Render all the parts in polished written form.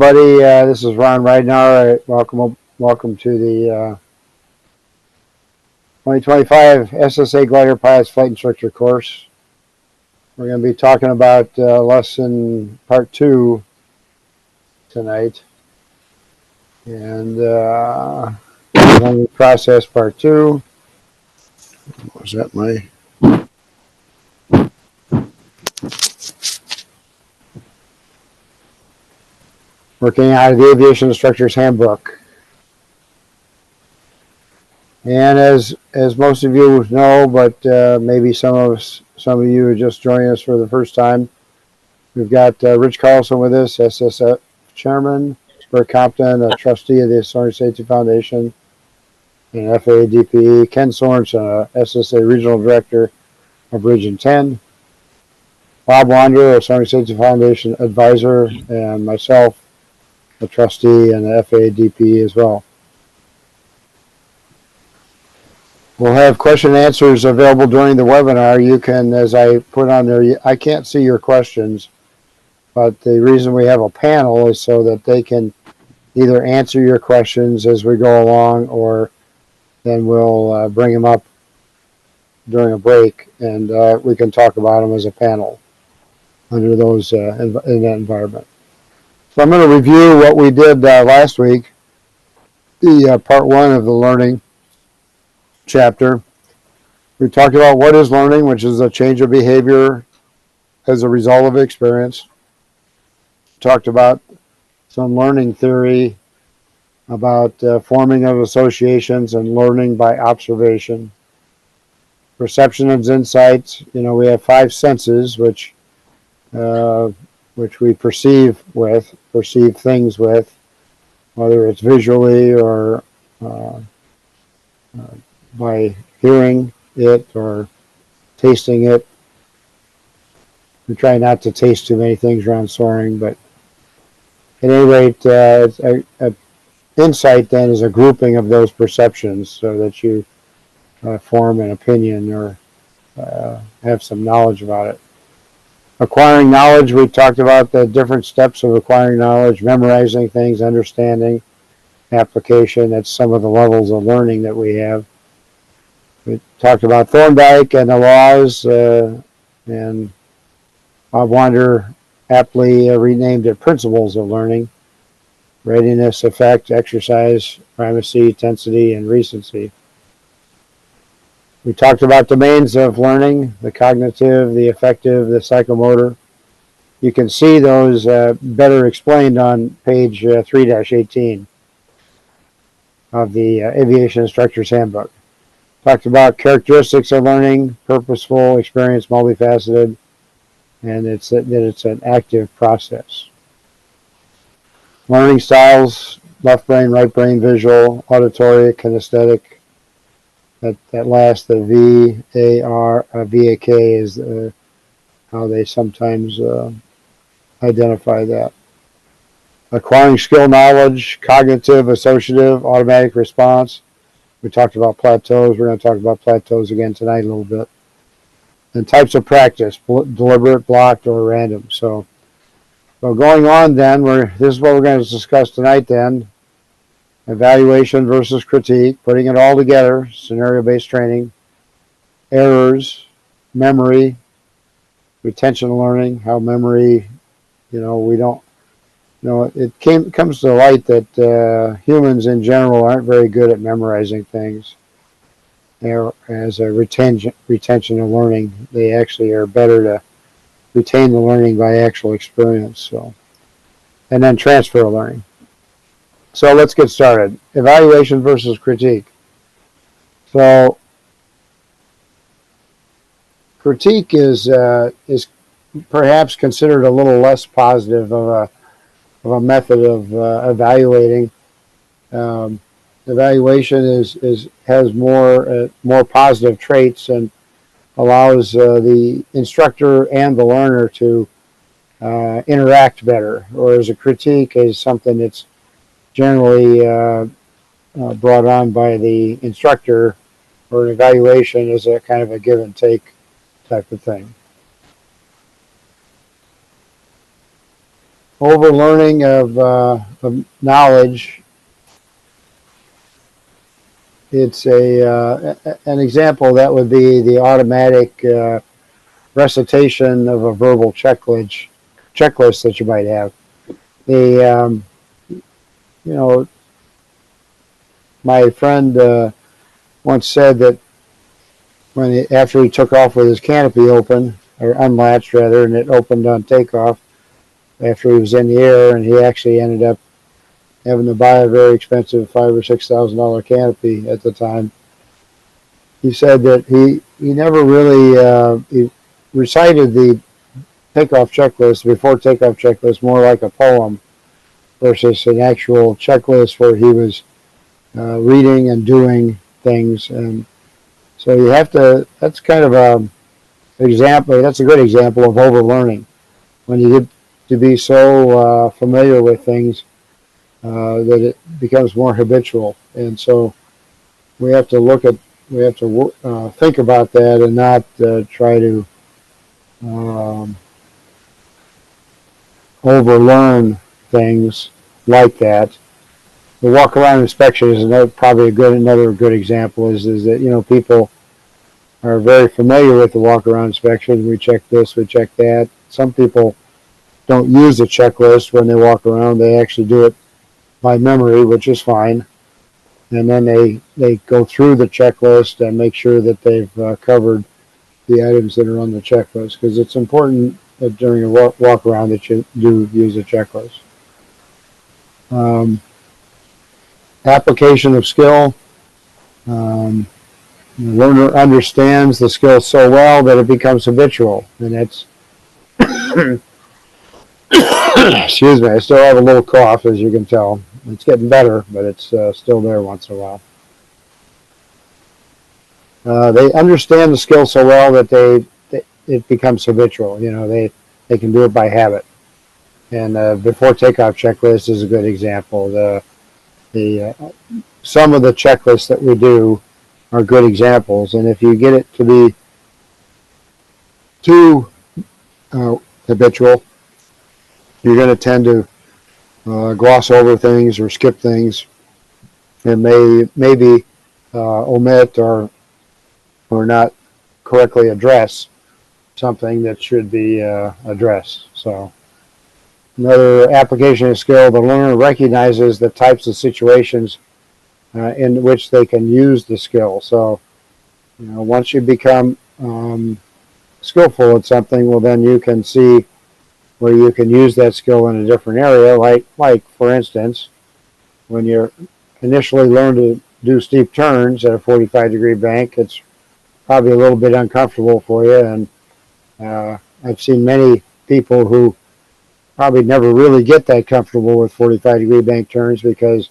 everybody. This is Ron Ridenour. Welcome to the 2025 SSA Glider Pilots Flight Instructor course. We're going to be talking about lesson part 2 tonight. And learning process part 2. Was that my... Working out of the Aviation Instructor's Handbook. And as most of you know, but maybe some of you are just joining us for the first time, we've got Rich Carlson with us, SSA Chairman, Bert Compton, a trustee of the Soaring Safety Foundation and FAA DPE, Ken Sorensen, SSA Regional Director of Region 10, Bob Wander, a Soaring Safety Foundation advisor, and myself, a trustee and the FAA DPE as well. We'll have question and answers available during the webinar. You can, as I put on there, I can't see your questions, but the reason we have a panel is so that they can either answer your questions as we go along, or then we'll bring them up during a break and we can talk about them as a panel under those in that environment. So I'm going to review what we did last week, the part 1 of the learning chapter. We talked about what is learning, which is a change of behavior as a result of experience. Talked about some learning theory about forming of associations and learning by observation. Perception and insights. We have 5 senses, which we perceive things with, whether it's visually or by hearing it or tasting it. We try not to taste too many things around soaring, but at any rate, insight then is a grouping of those perceptions so that you form an opinion or have some knowledge about it. Acquiring knowledge, we talked about the different steps of acquiring knowledge, memorizing things, understanding, application. That's some of the levels of learning that we have. We talked about Thorndike and the laws, and Bob Wander aptly renamed it principles of learning: readiness, effect, exercise, primacy, intensity, and recency. We talked about domains of learning: the cognitive, the affective, the psychomotor. You can see those better explained on page 3-18 of the Aviation Instructor's Handbook. Talked about characteristics of learning: purposeful, experienced, multifaceted, and that it's an active process. Learning styles: left brain, right brain, visual, auditory, kinesthetic. That last, the VAR, VAK is how they sometimes identify that. Acquiring skill, knowledge, cognitive, associative, automatic response. We talked about plateaus. We're going to talk about plateaus again tonight a little bit. And types of practice: deliberate, blocked, or random. So going on then, this is what we're going to discuss tonight then. Evaluation versus critique, putting it all together, scenario-based training, errors, memory, retention learning, how memory, we don't, it comes to light that humans in general aren't very good at memorizing things. As a retention of learning, they actually are better to retain the learning by actual experience. So, and then transfer of learning. So let's get started. Evaluation versus critique. So critique is perhaps considered a little less positive of a method of evaluating. Evaluation has more positive traits and allows the instructor and the learner to interact better. Whereas a critique is something that's generally brought on by the instructor, or an evaluation is a kind of a give and take type of thing. overlearning of knowledge. It's an example that would be the automatic recitation of a verbal checklist that you might have. The you know, my friend once said that after he took off with his canopy open, or unlatched rather, and it opened on takeoff after he was in the air, and he actually ended up having to buy a very expensive $5,000 or $6,000 canopy at the time. He said that he never really he recited the takeoff checklist, before takeoff checklist, more like a poem versus an actual checklist where he was reading and doing things. And so you have to, that's kind of a example, that's a good example of overlearning. When you get to be so familiar with things that it becomes more habitual. And so we have to think about that and not try to overlearn things like that. The walk around inspection is probably another good example. Is that people are very familiar with the walk around inspection. We check this, we check that. Some people don't use the checklist when they walk around. They actually do it by memory, which is fine. And then they go through the checklist and make sure that they've covered the items that are on the checklist, because it's important that during a walk around that you do use a checklist. Application of skill. The learner understands the skill so well that it becomes habitual, and it's excuse me, I still have a little cough, as you can tell. It's getting better, but it's still there once in a while. They understand the skill so well that it becomes habitual. They can do it by habit. And before takeoff checklist is a good example. Some of the checklists that we do are good examples, and if you get it to be too habitual, you're going to tend to gloss over things or skip things, and maybe omit or not correctly address something that should be addressed. So another application of skill, the learner recognizes the types of situations in which they can use the skill. So once you become skillful at something, well, then you can see where you can use that skill in a different area. Like for instance, when you initially learn to do steep turns at a 45-degree bank, it's probably a little bit uncomfortable for you. And I've seen many people who probably never really get that comfortable with 45-degree bank turns, because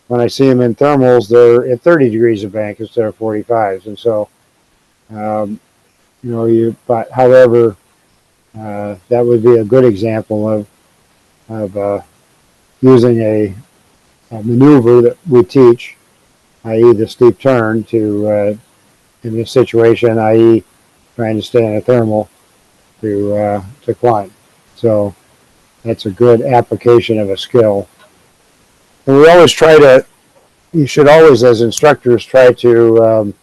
when I see them in thermals, they're at 30 degrees of bank instead of 45s. And so, but however, that would be a good example of using a maneuver that we teach, i.e. the steep turn, to in this situation, i.e. trying to stay in a thermal to climb. So that's a good application of a skill. And you should always, as instructors, try to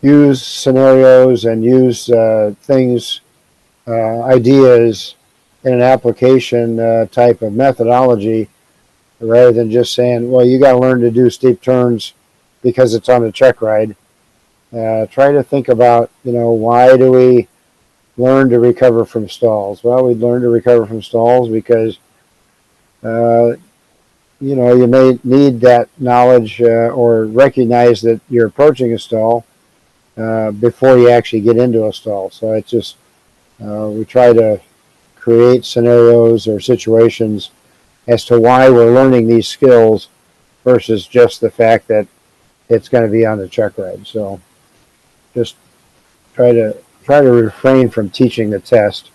use scenarios and use things, ideas in an application type of methodology, rather than just saying, well, you got to learn to do steep turns because it's on a check ride. Try to think about, why do we learn to recover from stalls? Well, we learn to recover from stalls because, you may need that knowledge or recognize that you're approaching a stall before you actually get into a stall. So it's just, we try to create scenarios or situations as to why we're learning these skills versus just the fact that it's going to be on the check ride. So just try to refrain from teaching the test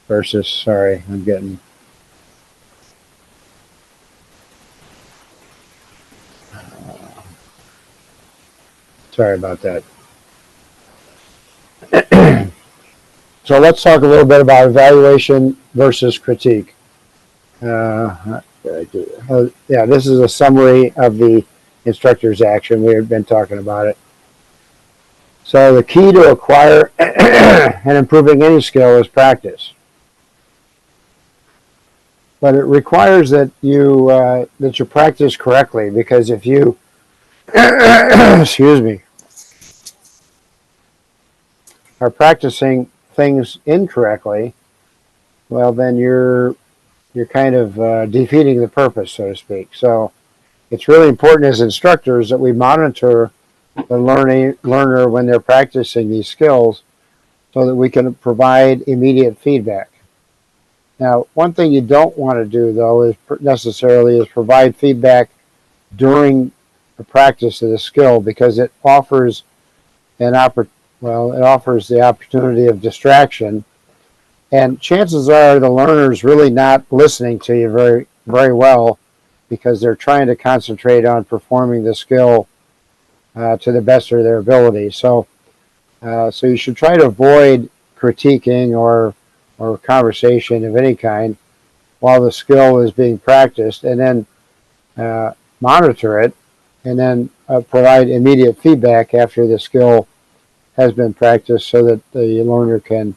versus, sorry, I'm getting, sorry about that. So let's talk a little bit about evaluation versus critique. Yeah, this is a summary of the instructor's action. We have been talking about it. So the key to acquire and improving any skill is practice. But it requires that you practice correctly, because if you excuse me, are practicing things incorrectly, well, then you're kind of defeating the purpose, so to speak. So it's really important as instructors that we monitor the learner when they're practicing these skills, so that we can provide immediate feedback. Now, one thing you don't want to do, though, is provide feedback during the practice of the skill, because it offers it offers the opportunity of distraction, and chances are the learner's really not listening to you very, very well, because they're trying to concentrate on performing the skill to the best of their ability. So you should try to avoid critiquing or conversation of any kind while the skill is being practiced, and then monitor it, and then provide immediate feedback after the skill has been practiced, so that the learner can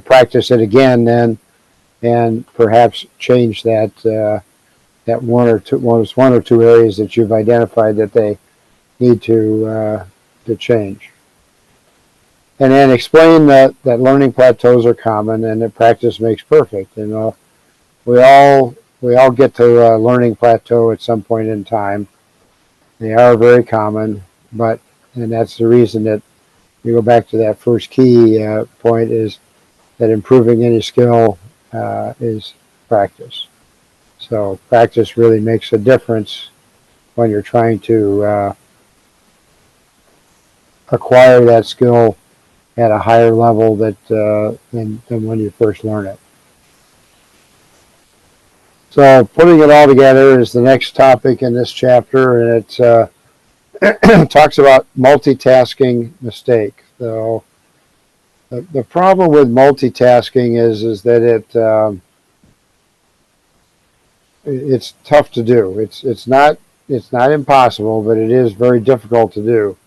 practice it again then, and perhaps change that one or two areas that you've identified that they need to change. And then explain that learning plateaus are common, and that practice makes perfect. We all get to a learning plateau at some point in time. They are very common, and that's the reason that we go back to that first key point, is that improving any skill is practice. So practice really makes a difference when you're trying to acquire that skill at a higher level than when you first learn it. So putting it all together is the next topic in this chapter, and it talks about multitasking mistake. So the problem with multitasking is that it's tough to do. It's not impossible, but it is very difficult to do.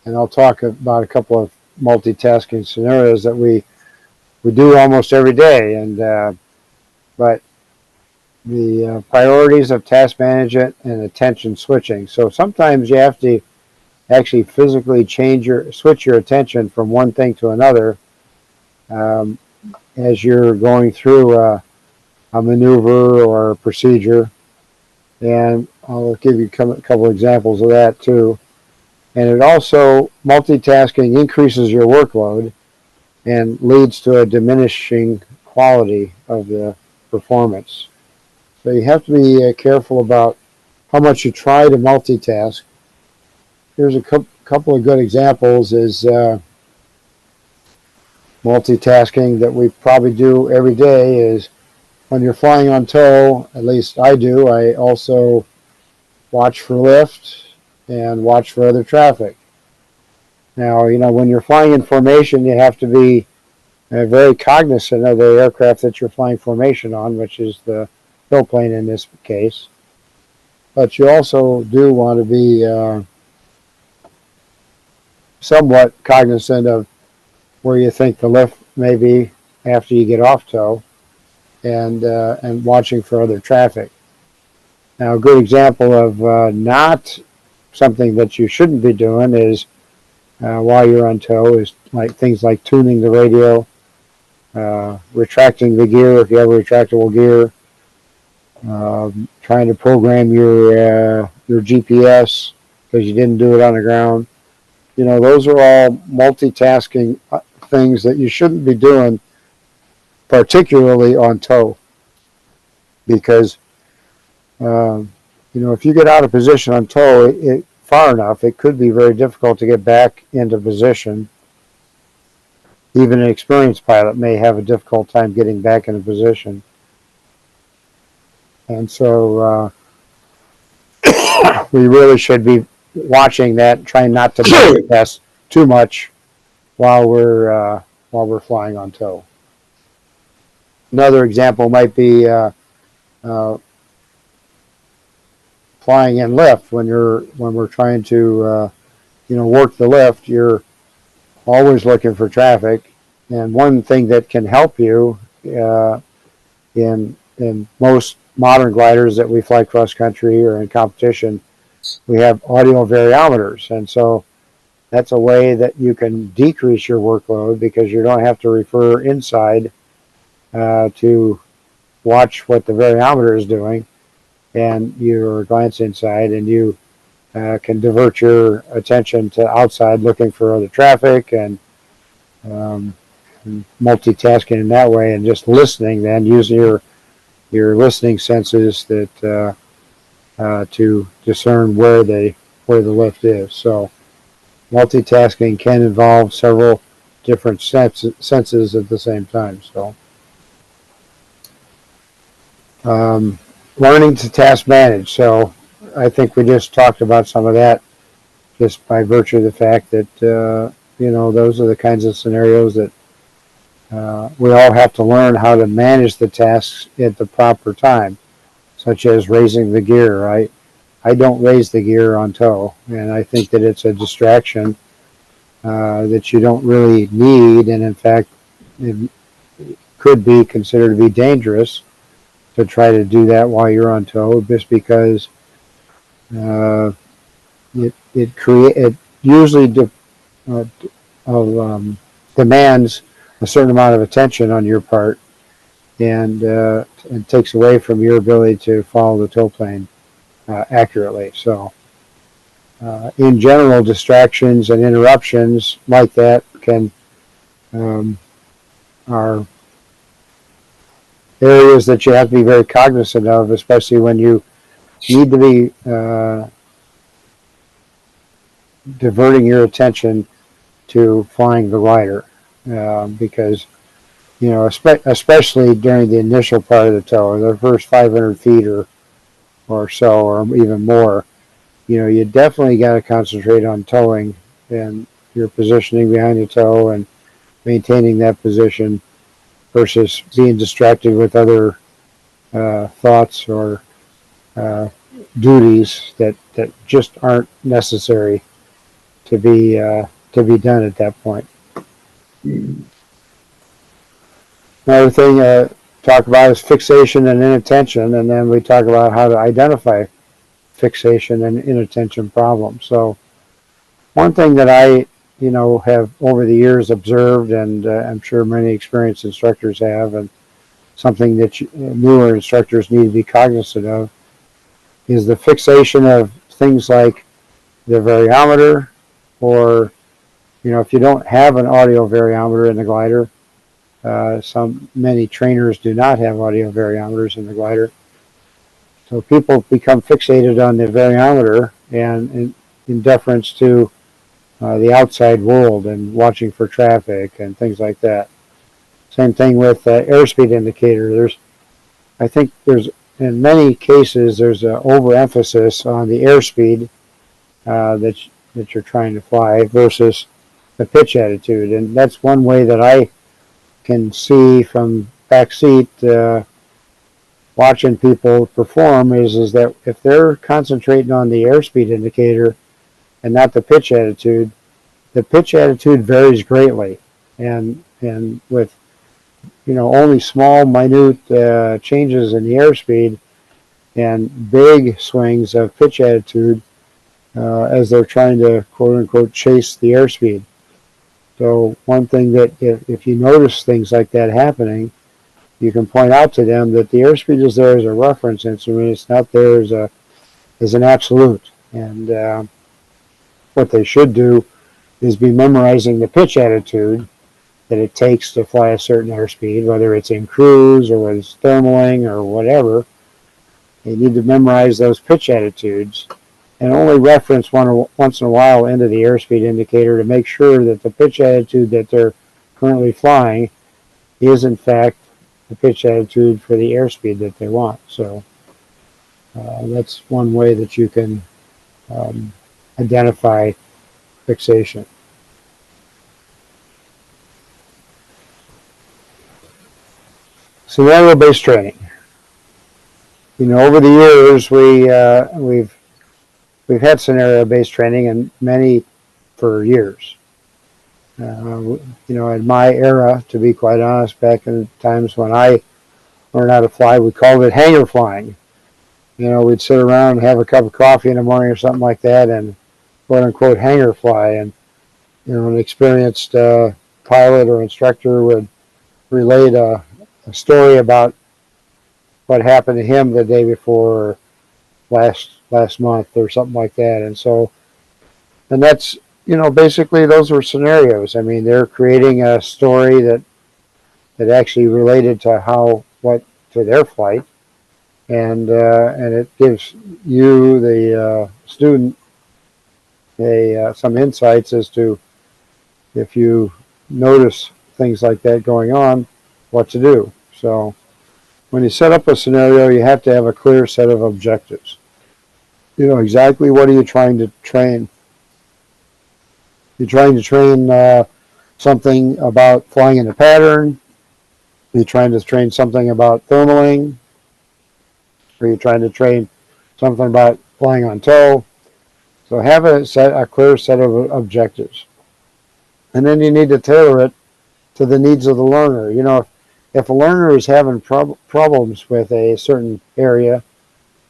And I'll talk about a couple of multitasking scenarios that we do almost every day, but the priorities of task management and attention switching. So sometimes you have to actually physically switch your attention from one thing to another as you're going through a maneuver or a procedure. And I'll give you a couple examples of that too. And it also, multitasking increases your workload and leads to a diminishing quality of the performance. So you have to be careful about how much you try to multitask. Here's a couple of good examples is multitasking that we probably do every day is when you're flying on tow, at least I do, I also watch for lift and watch for other traffic. Now, when you're flying in formation, you have to be very cognizant of the aircraft that you're flying formation on, which is the fill plane in this case. But you also do want to be somewhat cognizant of where you think the lift may be after you get off tow, and watching for other traffic. Now, a good example of not something that you shouldn't be doing is while you're on tow is things like tuning the radio, retracting the gear if you have a retractable gear, trying to program your GPS because you didn't do it on the ground. Those are all multitasking things that you shouldn't be doing, particularly on tow, because if you get out of position on tow far enough, it could be very difficult to get back into position. Even an experienced pilot may have a difficult time getting back into position. And so we really should be watching that, trying not to multitask too much while we're flying on tow. Another example might be flying in lift. When we're trying to work the lift, you're always looking for traffic. And one thing that can help you in most modern gliders that we fly cross country or in competition, we have audio variometers, and so that's a way that you can decrease your workload because you don't have to refer inside to watch what the variometer is doing, and you glance inside and you can divert your attention to outside looking for other traffic and multitasking in that way, and just listening then using your listening senses that to discern where the lift is. So multitasking can involve several different senses at the same time. So learning to task manage. So I think we just talked about some of that just by virtue of the fact that those are the kinds of scenarios that we all have to learn how to manage the tasks at the proper time, such as raising the gear. I don't raise the gear on tow, and I think that it's a distraction that you don't really need, and in fact it could be considered to be dangerous to try to do that while you're on tow, just because it usually demands a certain amount of attention on your part, and takes away from your ability to follow the tow plane accurately. So in general, distractions and interruptions like that are areas that you have to be very cognizant of, especially when you need to be diverting your attention to flying the glider, because especially during the initial part of the tow, the first 500 feet or so, or even more, you definitely got to concentrate on towing and your positioning behind the tow and maintaining that position versus being distracted with other thoughts or duties that just aren't necessary to be done at that point. Another thing talk about is fixation and inattention, and then we talk about how to identify fixation and inattention problems. So one thing that I have over the years observed, and I'm sure many experienced instructors have, and something that newer instructors need to be cognizant of, is the fixation of things like the variometer, or if you don't have an audio variometer in the glider, many trainers do not have audio variometers in the glider. So people become fixated on the variometer and in deference to the outside world and watching for traffic and things like that. Same thing with airspeed indicator. I think in many cases there's an overemphasis on the airspeed that you're trying to fly versus the pitch attitude, and that's one way that I can see from backseat watching people perform is that if they're concentrating on the airspeed indicator and not the pitch attitude varies greatly, and with only small minute changes in the airspeed and big swings of pitch attitude as they're trying to quote unquote chase the airspeed. So one thing that if you notice things like that happening, you can point out to them that the airspeed is there as a reference instrument. It's not there as an absolute. And what they should do is be memorizing the pitch attitude that it takes to fly a certain airspeed, whether it's in cruise or whether it's thermaling or whatever. They need to memorize those pitch attitudes and only reference once in a while into the airspeed indicator to make sure that the pitch attitude that they're currently flying is in fact the pitch attitude for the airspeed that they want. So that's one way that you can identify fixation. Scenario-based training. Over the years, we've had scenario-based training, and many for years. In my era, to be quite honest, back in the times when I learned how to fly, we called it hangar flying. We'd sit around and have a cup of coffee in the morning or something like that, and quote unquote hangar fly. And an experienced pilot or instructor would relate a story about what happened to him the day before, or last month, or something like that. And that's basically those were scenarios. I mean, they're creating a story that actually related to to their flight, and it gives you, the student, some insights as to, if you notice things like that going on, what to do. So when you set up a scenario, you have to have a clear set of objectives. Exactly what are you trying to train. You're trying to train something about flying in a pattern. You're trying to train something about thermaling. Or you're trying to train something about flying on tow. So have a clear set of objectives. And then you need to tailor it to the needs of the learner. If a learner is having problems with a certain area,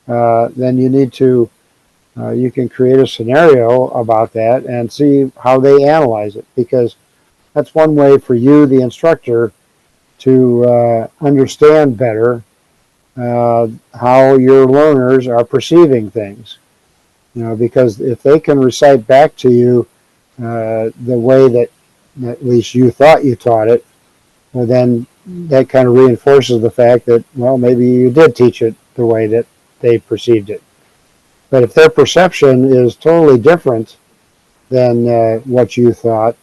then you can create a scenario about that and see how they analyze it, because that's one way for you, the instructor, to understand better how your learners are perceiving things. Because if they can recite back to you the way that at least you thought you taught it, well, then that kind of reinforces the fact that, well, maybe you did teach it the way that they perceived it. But if their perception is totally different than what you thought,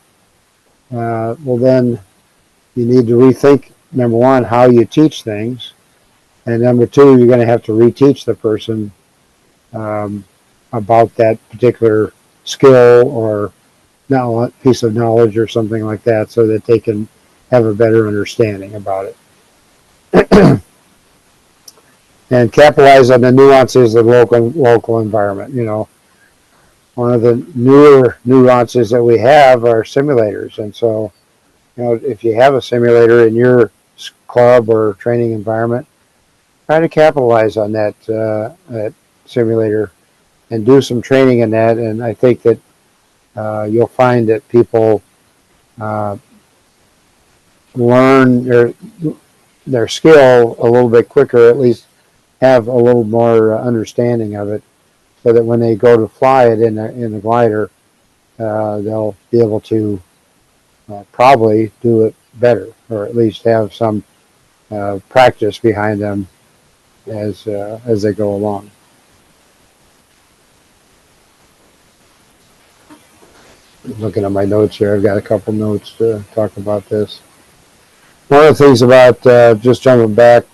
well, then you need to rethink, number one, how you teach things, and number two, you're going to have to reteach the person about that particular skill or piece of knowledge or something like that, so that they can have a better understanding about it. And capitalize on the nuances of local environment. One of the newer nuances that we have are simulators, and so if you have a simulator in your club or training environment, try to capitalize on that simulator and do some training in that. And I think that you'll find that people learn their skill a little bit quicker, at least have a little more understanding of it, so that when they go to fly it in the glider, they'll be able to probably do it better, or at least have some practice behind them as they go along. Looking at my notes here, I've got a couple notes to talk about this. One of the things about, just jumping back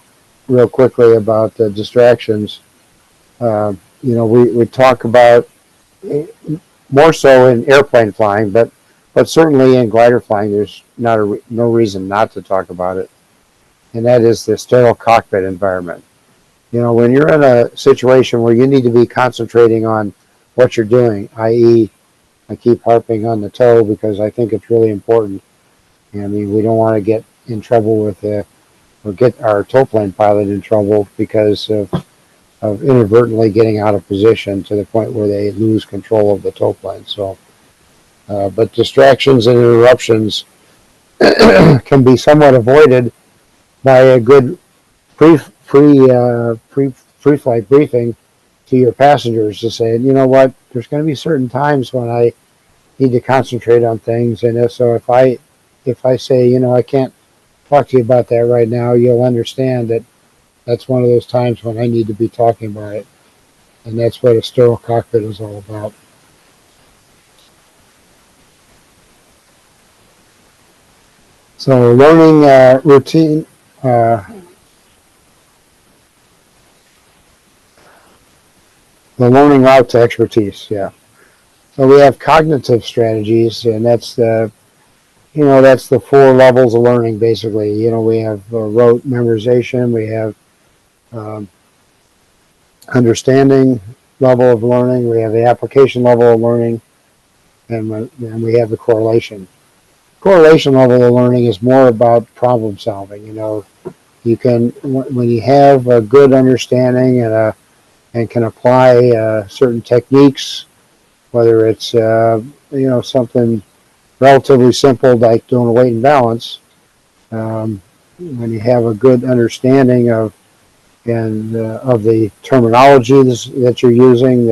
real quickly about distractions, we talk about, more so in airplane flying, but certainly in glider flying, there's no reason not to talk about it, and that is the sterile cockpit environment. When you're in a situation where you need to be concentrating on what you're doing, i.e., I keep harping on the tow because I think it's really important. I mean, we don't want to get in trouble or get our tow plane pilot in trouble because of inadvertently getting out of position to the point where they lose control of the tow plane. So, but distractions and interruptions can be somewhat avoided by a good pre-flight briefing to your passengers, to say, you know what, there's going to be certain times when I need to concentrate on things, and so if I say, I can't talk to you about that right now, you'll understand that that's one of those times when I need to be talking about it, and that's what a sterile cockpit is all about. So learning routine. The learning route to expertise, yeah. So we have cognitive strategies, and that's that's the 4 levels of learning, basically. We have rote memorization, we have um, understanding level of learning, we have the application level of learning, and we have the correlation. Correlation level of learning is more about problem solving. You can, when you have a good understanding and can apply certain techniques, whether it's something relatively simple like doing a weight and balance. When you have a good understanding of the terminology that you're using,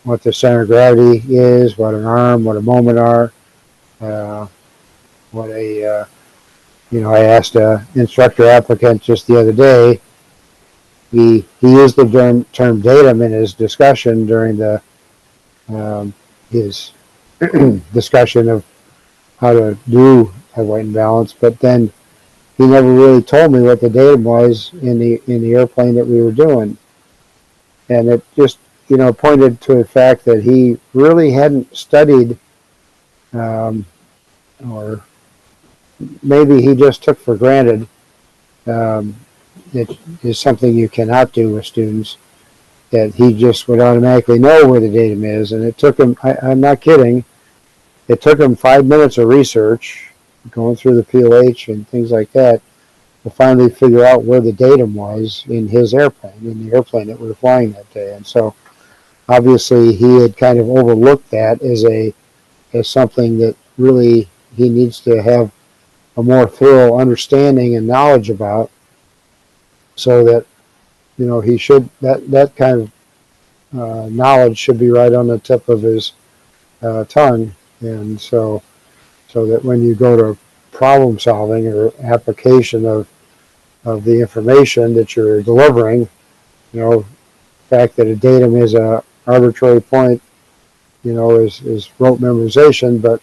what the center of gravity is, what an arm, what a moment are, uh, what a I asked an instructor applicant just the other day. He used the term datum in his discussion during his discussion of how to do a weight and balance, but then he never really told me what the datum was in the airplane that we were doing, and it just pointed to the fact that he really hadn't studied, or maybe he just took for granted. It is something you cannot do with students, that he just would automatically know where the datum is, and it took him. I'm not kidding. It took him 5 minutes of research, going through the PLH and things like that, to finally figure out where the datum was in his airplane, in the airplane that we were flying that day. And so obviously he had kind of overlooked that as something that really he needs to have a more thorough understanding and knowledge about, so that he should, that kind of knowledge should be right on the tip of his tongue. And so that when you go to problem solving or application of the information that you're delivering, the fact that a datum is a arbitrary point, is rote memorization, but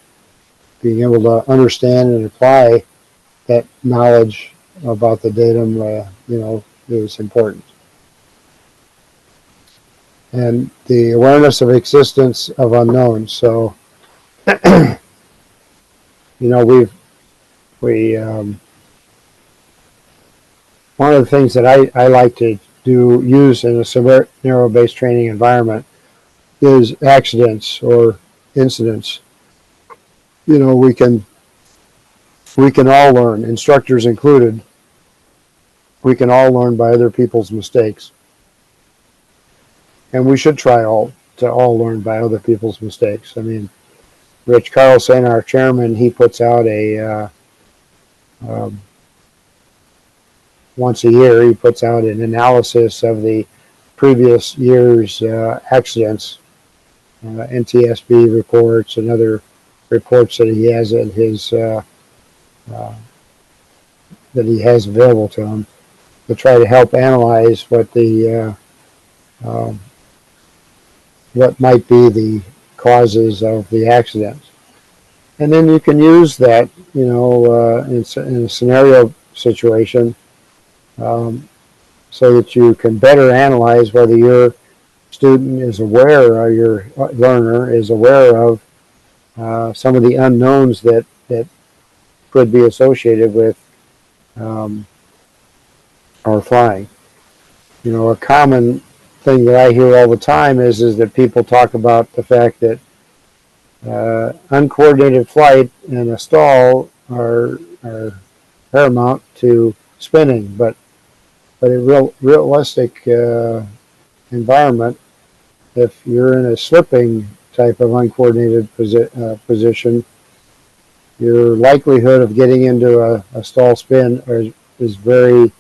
being able to understand and apply that knowledge about the datum, is important. And the awareness of existence of unknowns. So, one of the things that I like to use in a scenario-based training environment is accidents or incidents. We can all learn, instructors included. We can all learn by other people's mistakes, and we should try to all learn by other people's mistakes. I mean, Rich Carlson, our chairman, he puts out once a year, he puts out an analysis of the previous year's accidents, NTSB reports and other reports that he has in his that he has available to him, to try to help analyze what might be the causes of the accidents. And then you can use that, in a scenario situation, so that you can better analyze whether your student is aware, or your learner is aware of some of the unknowns that could be associated with our flying. A common thing that I hear all the time is that people talk about the fact that uncoordinated flight and a stall are paramount to spinning, but in realistic environment, if you're in a slipping type of uncoordinated position, your likelihood of getting into a stall spin is very,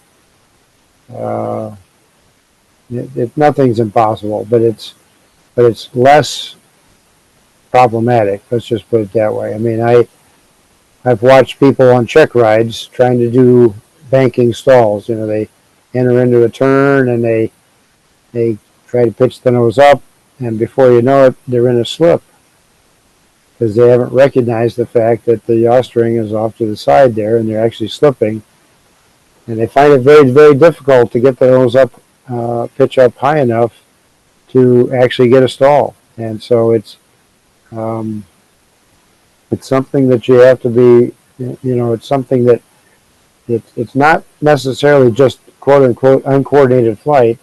nothing's impossible, but it's less problematic. Let's just put it that way. I mean, I've watched people on check rides trying to do banking stalls. They enter into a turn and they try to pitch the nose up, and before you know it, they're in a slip, because they haven't recognized the fact that the yaw string is off to the side there, and they're actually slipping. And they find it very, very difficult to get the nose up, pitch up high enough to actually get a stall. And so it's It's something that you have to be, it's something that it's not necessarily just quote unquote uncoordinated flight,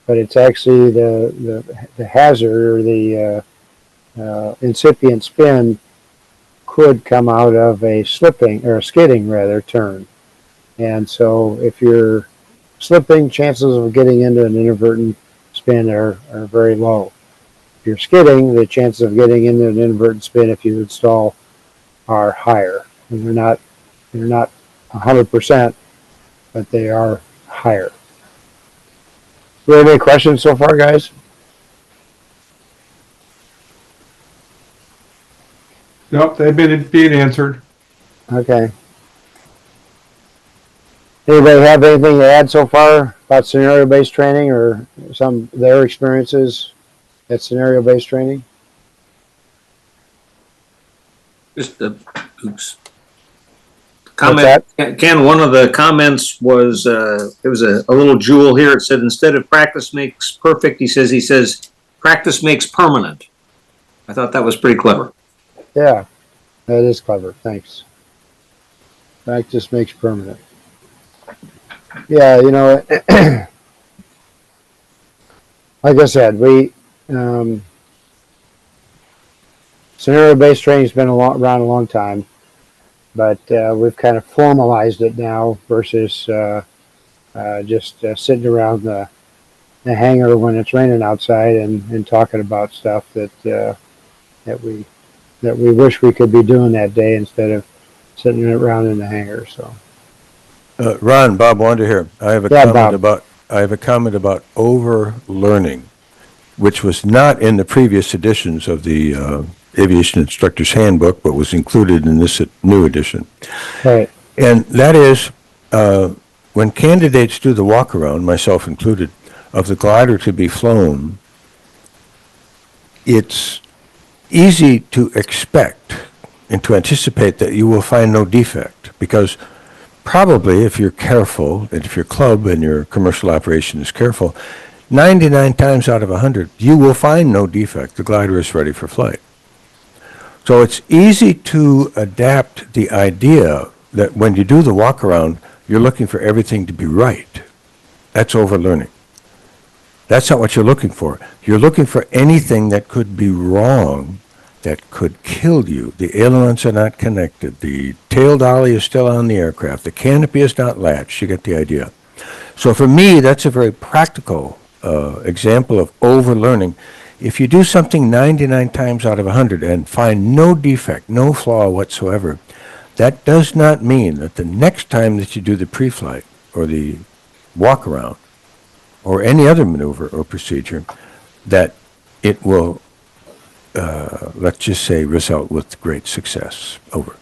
but it's actually the hazard or the incipient spin could come out of a slipping or a skidding rather turn. And so if you're slipping, chances of getting into an inadvertent spin are very low. If you're skidding, the chances of getting into an inadvertent spin if you install are higher. And they're not 100%, but they are higher. Do you have any questions so far, guys? Nope, they've been being answered. Okay. Anybody have anything to add so far about scenario-based training or some of their experiences at scenario-based training? Just comment, Ken, one of the comments was, it was a little jewel here. It said, instead of practice makes perfect, he says, practice makes permanent. I thought that was pretty clever. Yeah, that is clever. Thanks. Practice makes permanent. Yeah, like I said, scenario-based training's been around a long time, but we've kind of formalized it now versus just sitting around the hangar when it's raining outside and talking about stuff that we wish we could be doing that day instead of sitting around in the hangar. So, Ron, Bob Wander here. I have a comment about over learning, which was not in the previous editions of the Aviation Instructor's Handbook, but was included in this new edition. right. And that is, when candidates do the walk around, myself included, of the glider to be flown, it's easy to expect and to anticipate that you will find no defect, because probably if you're careful, and if your club and your commercial operation is careful, 99 times out of 100, you will find no defect. The glider is ready for flight. So it's easy to adapt the idea that when you do the walk around, you're looking for everything to be right. That's overlearning. That's not what you're looking for. You're looking for anything that could be wrong, that could kill you. The ailerons are not connected. The tail dolly is still on the aircraft. The canopy is not latched. You get the idea. So for me, that's a very practical example of overlearning. If you do something 99 times out of 100 and find no defect, no flaw whatsoever, that does not mean that the next time that you do the pre-flight or the walk-around or any other maneuver or procedure, that it will let's just say, result with great success. Over.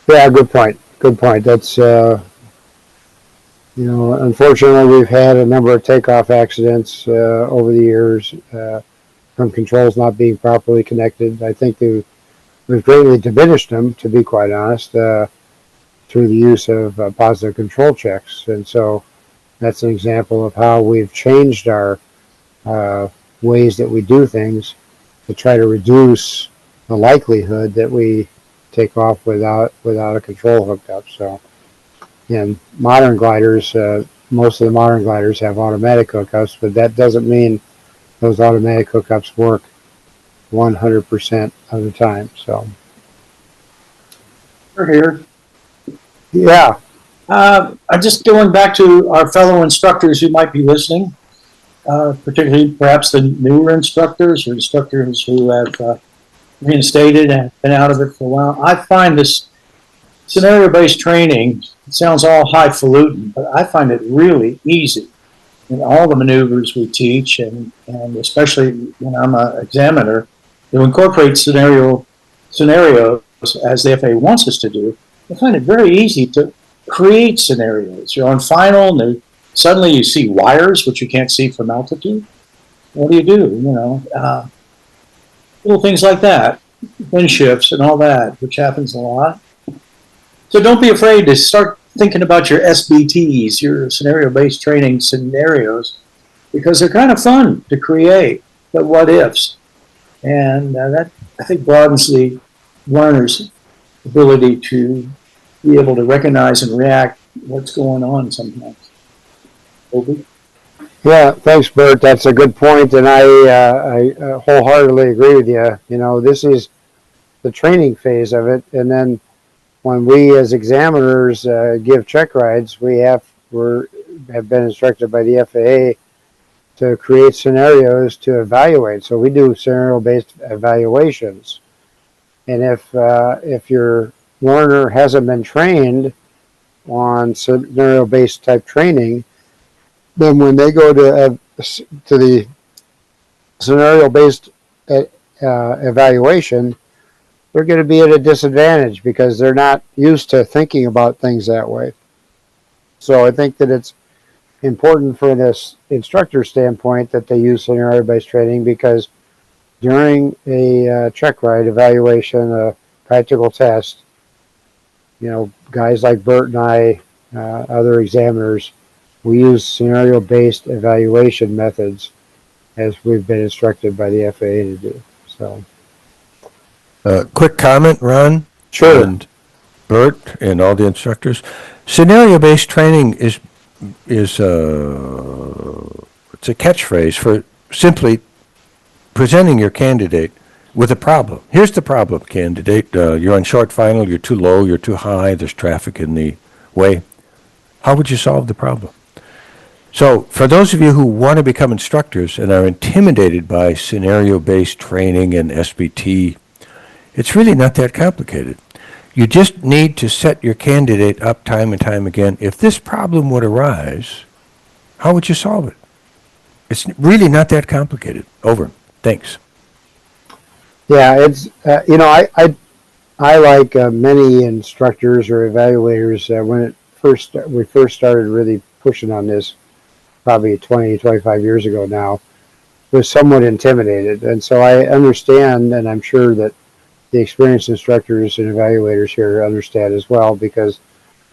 Yeah, good point. Good point. That's, unfortunately, we've had a number of takeoff accidents over the years from controls not being properly connected. I think we've greatly diminished them, to be quite honest, through the use of positive control checks. And so that's an example of how we've changed our ways that we do things to try to reduce the likelihood that we take off without a control hooked up. So, and modern gliders, most of the modern gliders have automatic hookups, but that doesn't mean those automatic hookups work 100% of the time. So, We're here. yeah. I'm just going back to our fellow instructors who might be listening. Particularly perhaps the newer instructors or instructors who have reinstated and been out of it for a while. I find this scenario-based training, it sounds all highfalutin, but I find it really easy in all the maneuvers we teach, and especially when I'm an examiner, to incorporate scenarios as the FAA wants us to do. I find it very easy to create scenarios. You're on final, and suddenly you see wires, which you can't see from altitude. What do? Little things like that, wind shifts and all that, which happens a lot. So don't be afraid to start thinking about your SBTs, your scenario-based training scenarios, because they're kind of fun to create, the what ifs. And that, I think, broadens the learner's ability to be able to recognize and react what's going on sometimes. Obi? Yeah, thanks, Bert. That's a good point, and I wholeheartedly agree with you. You know, this is the training phase of it, and then when we as examiners give check rides, have been instructed by the FAA to create scenarios to evaluate. So we do scenario-based evaluations, and if your learner hasn't been trained on scenario-based type training, then when they go to the scenario-based evaluation, they're going to be at a disadvantage because they're not used to thinking about things that way. So I think that it's important for this instructor standpoint that they use scenario-based training, because during a check ride evaluation, a practical test, you know, guys like Bert and I, other examiners, we use scenario-based evaluation methods as we've been instructed by the FAA to do. So, Quick comment, Ron? sure. And Bert and all the instructors. Scenario-based training is it's a catchphrase for simply presenting your candidate with a problem. Here's the problem, candidate. You're on short final, you're too low, you're too high, there's traffic in the way. How would you solve the problem? So for those of you who want to become instructors and are intimidated by scenario-based training and SBT, it's really not that complicated. You just need to set your candidate up time and time again. If this problem would arise, how would you solve it? It's really not that complicated. Over. Thanks. Yeah, it's you know, I like many instructors or evaluators when we first started really pushing on this, probably 20, 25 years ago now, was somewhat intimidated. And so I understand, and I'm sure that the experienced instructors and evaluators here understand as well, because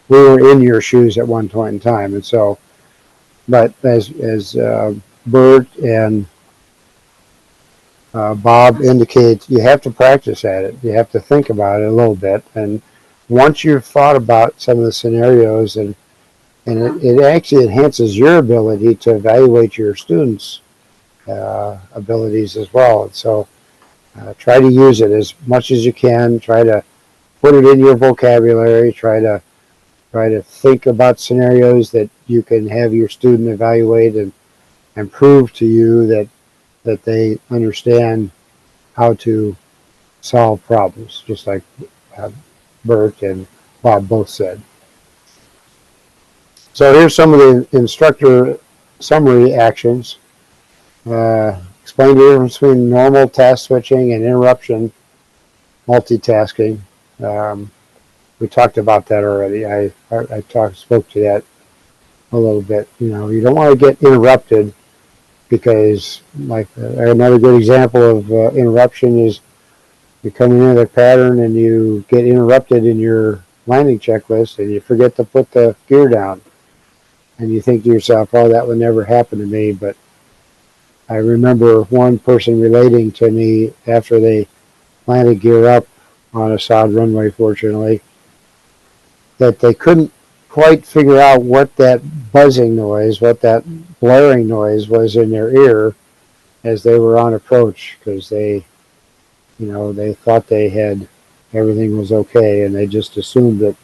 we were in your shoes at one point in time. And so, but as Bert and Bob indicate, you have to practice at it. You have to think about it a little bit. And once you've thought about some of the scenarios, and it actually enhances your ability to evaluate your students' abilities as well. And so try to use it as much as you can. Try to put it in your vocabulary. Try to think about scenarios that you can have your student evaluate and prove to you that they understand how to solve problems, just like Bert and Bob both said. So here's some of the instructor summary actions. Explain the difference between normal task switching and interruption multitasking. We talked about that already. I spoke to that a little bit. You know, you don't want to get interrupted, because like another good example of interruption is you come into the pattern and you get interrupted in your landing checklist and you forget to put the gear down. And you think to yourself, oh, that would never happen to me. But I remember one person relating to me after they landed gear up on a solid runway, fortunately, that they couldn't quite figure out what that buzzing noise, what that blaring noise was in their ear as they were on approach, because they thought they had everything was okay, and they just assumed that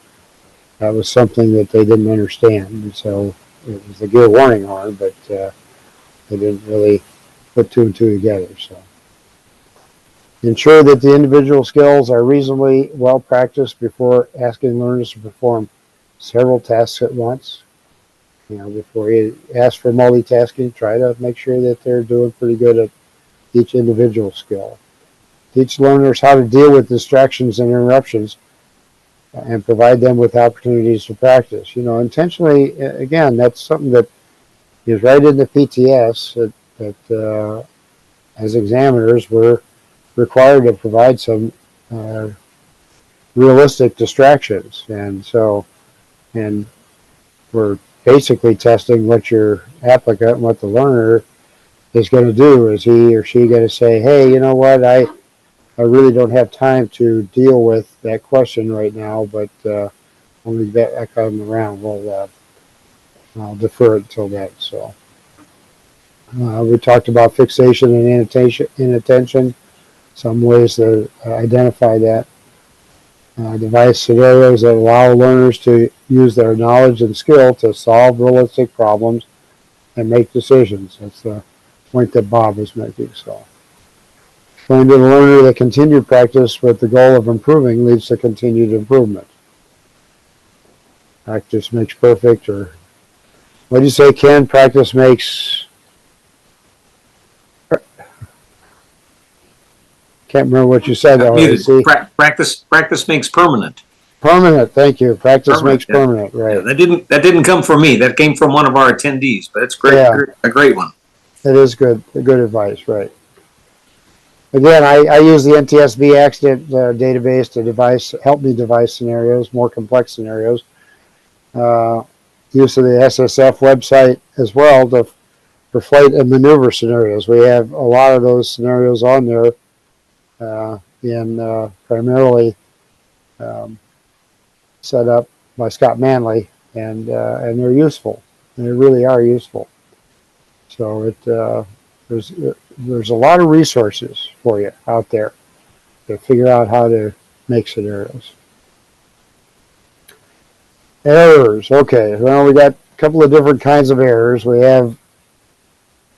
was something that they didn't understand. And so it was a gear warning horn, but they didn't really put two and two together. So ensure that the individual skills are reasonably well practiced before asking learners to perform several tasks at once. You know, before you ask for multitasking, try to make sure that they're doing pretty good at each individual skill. Teach learners how to deal with distractions and interruptions, and provide them with opportunities to practice. You know, intentionally, again, that's something that is right in the PTS that as examiners, we're required to provide some realistic distractions. And we're basically testing what your applicant and what the learner is going to do. Is he or she going to say, hey, you know what, I really don't have time to deal with that question right now, but when we get back on around, I'll defer it until then. So we talked about fixation and inattention, some ways to identify that. Devise scenarios that allow learners to use their knowledge and skill to solve realistic problems and make decisions. That's the point that Bob was making. So, explain to the learner that continued practice with the goal of improving leads to continued improvement. Practice makes perfect, or what do you say, Ken? Practice makes. Can't remember what you said already. See? Practice makes permanent. Permanent. Thank you. Practice Permanent, makes permanent. Right. Yeah, that didn't come from me. That came from one of our attendees. But it's great, Yeah. a great one. It is good. Good advice. Right. Again, I use the NTSB accident database to help me devise scenarios, more complex scenarios. Use of the SSF website as well for flight and maneuver scenarios. We have a lot of those scenarios on there, primarily set up by Scott Manley, and they're useful. They really are useful. So there's a lot of resources for you out there to figure out how to make scenarios. Errors. Okay, well, we got a couple of different kinds of errors. We have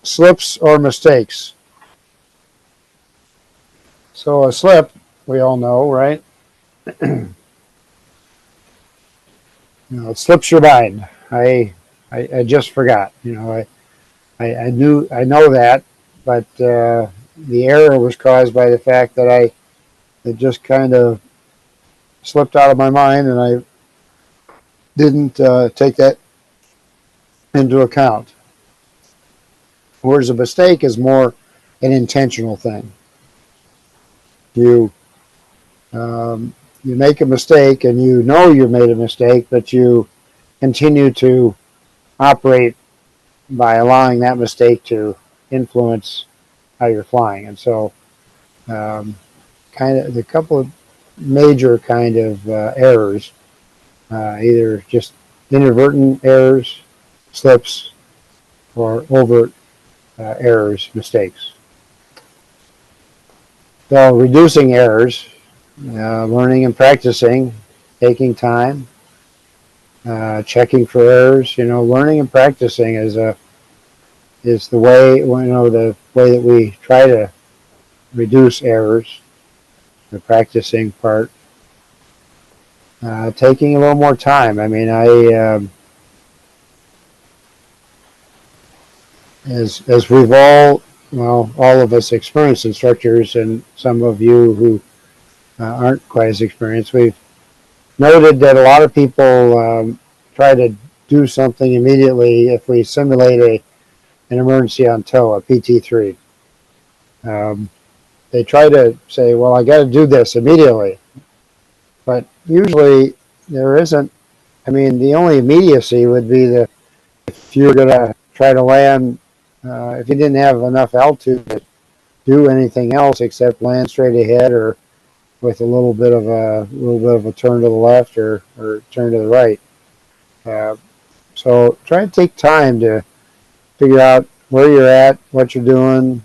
slips or mistakes. So a slip, we all know, right? It slips your mind. I just forgot. I know that, but the error was caused by the fact that it just kind of slipped out of my mind, and I didn't take that into account. Whereas a mistake is more an intentional thing. You make a mistake, and you know you made a mistake, but you continue to operate by allowing that mistake to influence how you're flying. And so, kind of the couple of major kind of errors, either just inadvertent errors, slips, or overt errors, mistakes. So reducing errors, learning and practicing, taking time, checking for errors. Learning and practicing is the way the way that we try to reduce errors. The practicing part, taking a little more time. I mean, as we've all of us experienced instructors, and some of you who aren't quite as experienced, we've noted that a lot of people try to do something immediately if we simulate an emergency on tow, a PT3. They try to say, well, I got to do this immediately. But usually there isn't. I mean, the only immediacy would be if you're going to try to land, if you didn't have enough altitude to do anything else except land straight ahead, or with a little bit of a turn to the left or turn to the right. So try to take time to figure out where you're at, what you're doing,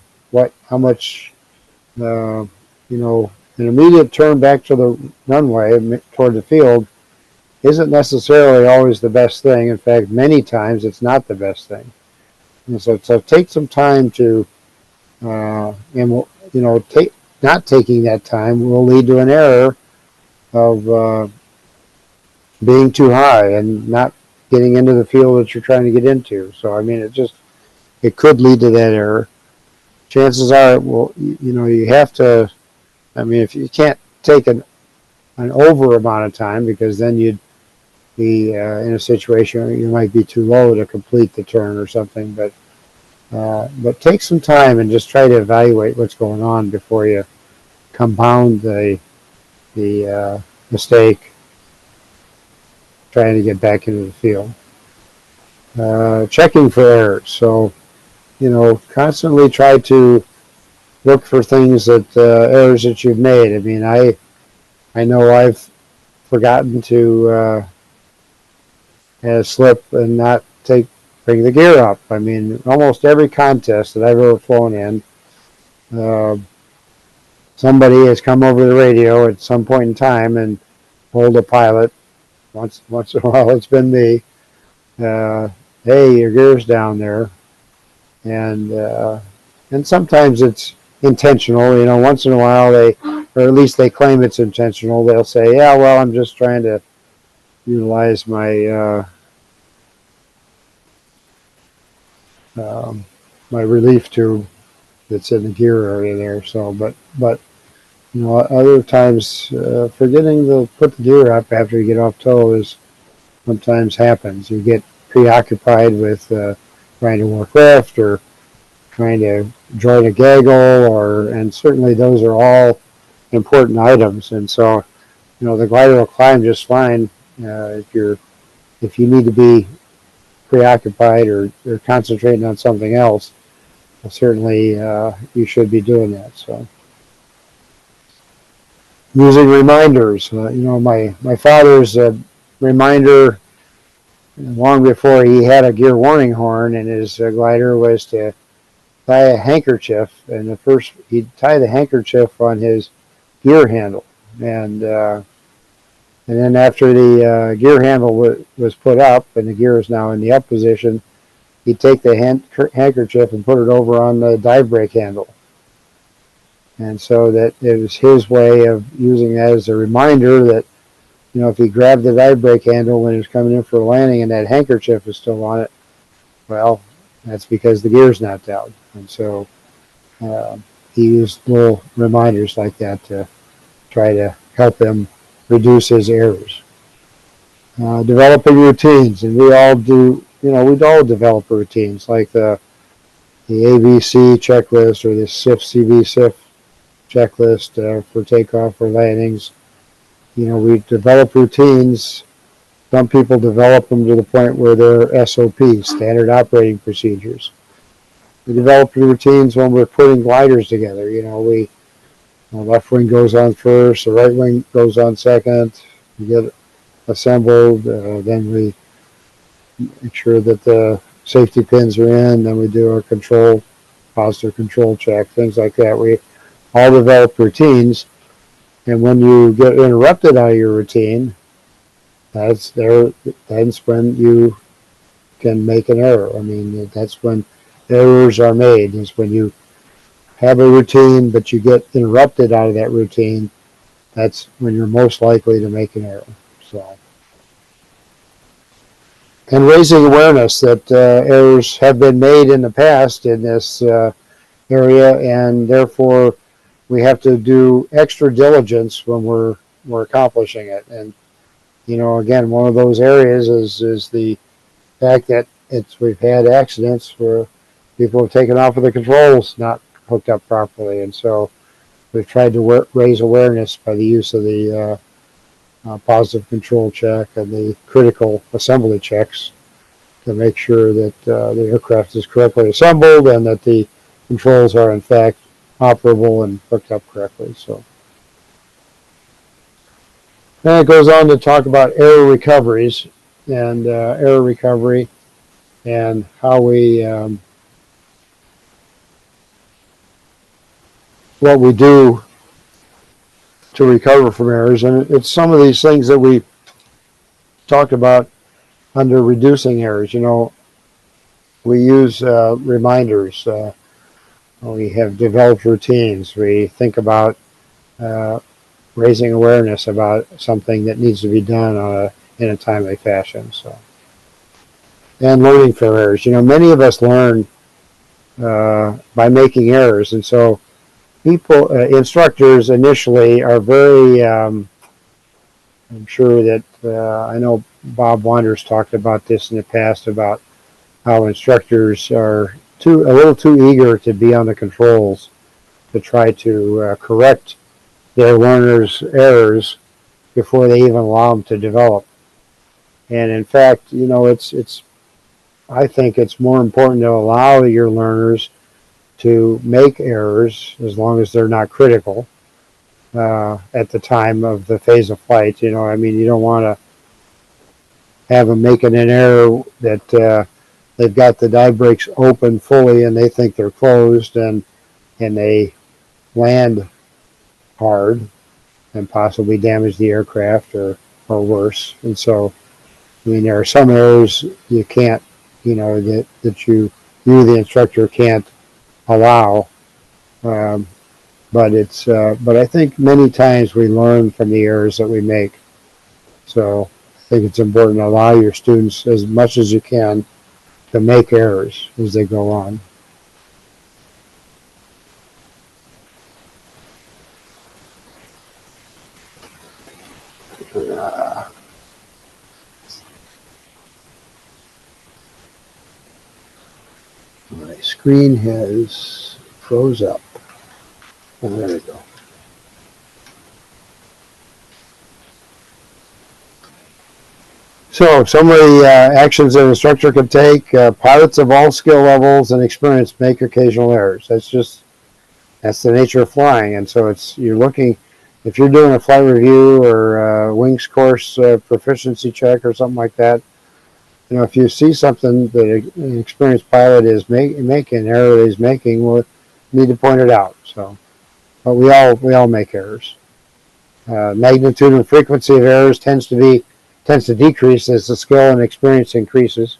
how much, an immediate turn back to the runway toward the field isn't necessarily always the best thing. In fact, many times it's not the best thing. And so take some time to, not taking that time will lead to an error of being too high and not getting into the field that you're trying to get into. So, I mean, it could lead to that error. Chances are, you have to, I mean, if you can't take an over amount of time, because then you'd be in a situation where you might be too low to complete the turn or something, but take some time and just try to evaluate what's going on before you compound the mistake trying to get back into the field. Checking for errors. So, constantly try to look for things errors that you've made. I mean, I know I've forgotten to slip and not bring the gear up. I mean, almost every contest that I've ever flown in, somebody has come over the radio at some point in time and told a pilot, once in a while it's been me, hey, your gear's down there. And sometimes it's intentional. Once in a while or at least they claim it's intentional. They'll say, yeah, well, I'm just trying to utilize my my relief tube that's in the gear area there. So, but other times forgetting to put the gear up after you get off tow is sometimes happens. You get preoccupied with trying to work lift or trying to join a gaggle, and certainly those are all important items. And so, the glider will climb just fine if you need to be preoccupied or concentrating on something else. Certainly, you should be doing that. So, using reminders. My father's reminder long before he had a gear warning horn in his glider was to tie a handkerchief, and he'd tie the handkerchief on his gear handle, and then after the gear handle was put up and the gear is now in the up position, he'd take the handkerchief and put it over on the dive brake handle, and so that it was his way of using that as a reminder that if he grabbed the dive brake handle when he was coming in for a landing and that handkerchief was still on it, well, that's because the gear's not down. And so he used little reminders like that to try to help him reduce his errors. Developing routines, and we all develop routines like the ABC checklist or the SIF checklist for takeoff or landings. We develop routines. Some people develop them to the point where they're SOPs, standard operating procedures. We develop routines when we're putting gliders together. The left wing goes on first, the right wing goes on second. We get assembled, then we make sure that the safety pins are in, then we do our positive control check, things like that. We all develop routines, and when you get interrupted out of your routine, that's when you can make an error. I mean, that's when errors are made, is when you have a routine but you get interrupted out of that routine. That's when you're most likely to make an error. So, and raising awareness that errors have been made in the past in this area, and therefore we have to do extra diligence when we're accomplishing it. And again, one of those areas is the fact that we've had accidents where people have taken off with the controls not hooked up properly, and so we've tried to raise awareness by the use of the positive control check and the critical assembly checks to make sure that the aircraft is correctly assembled and that the controls are in fact operable and hooked up correctly. So then it goes on to talk about error recoveries and error recovery and how we what we do to recover from errors. And it's some of these things that we talked about under reducing errors. We use reminders. We have developed routines. We think about raising awareness about something that needs to be done in a timely fashion. So, and learning from errors. Many of us learn by making errors, and so instructors initially are very. I'm sure that I know Bob Wanders talked about this in the past about how instructors are a little too eager to be on the controls to try to correct their learners' errors before they even allow them to develop. And in fact, it's I think it's more important to allow your learners to make errors as long as they're not critical at the time of the phase of flight. You know, I mean, you don't want to have them making an error that they've got the dive brakes open fully and they think they're closed, and they land hard and possibly damage the aircraft or worse. And so, I mean, there are some errors you can't, you know, that you the instructor can't allow. But I think many times we learn from the errors that we make. So I think it's important to allow your students as much as you can to make errors as they go on. My screen has froze up. Oh, there we go. So, some of the actions an instructor can take. Pilots of all skill levels and experience make occasional errors. That's the nature of flying. And so you're looking, if you're doing a flight review or wings course proficiency check or something like that, you know, if you see something that an experienced pilot is making an error that he's making, we'll need to point it out. So, but we all make errors. Magnitude and frequency of errors tends to decrease as the skill and experience increases.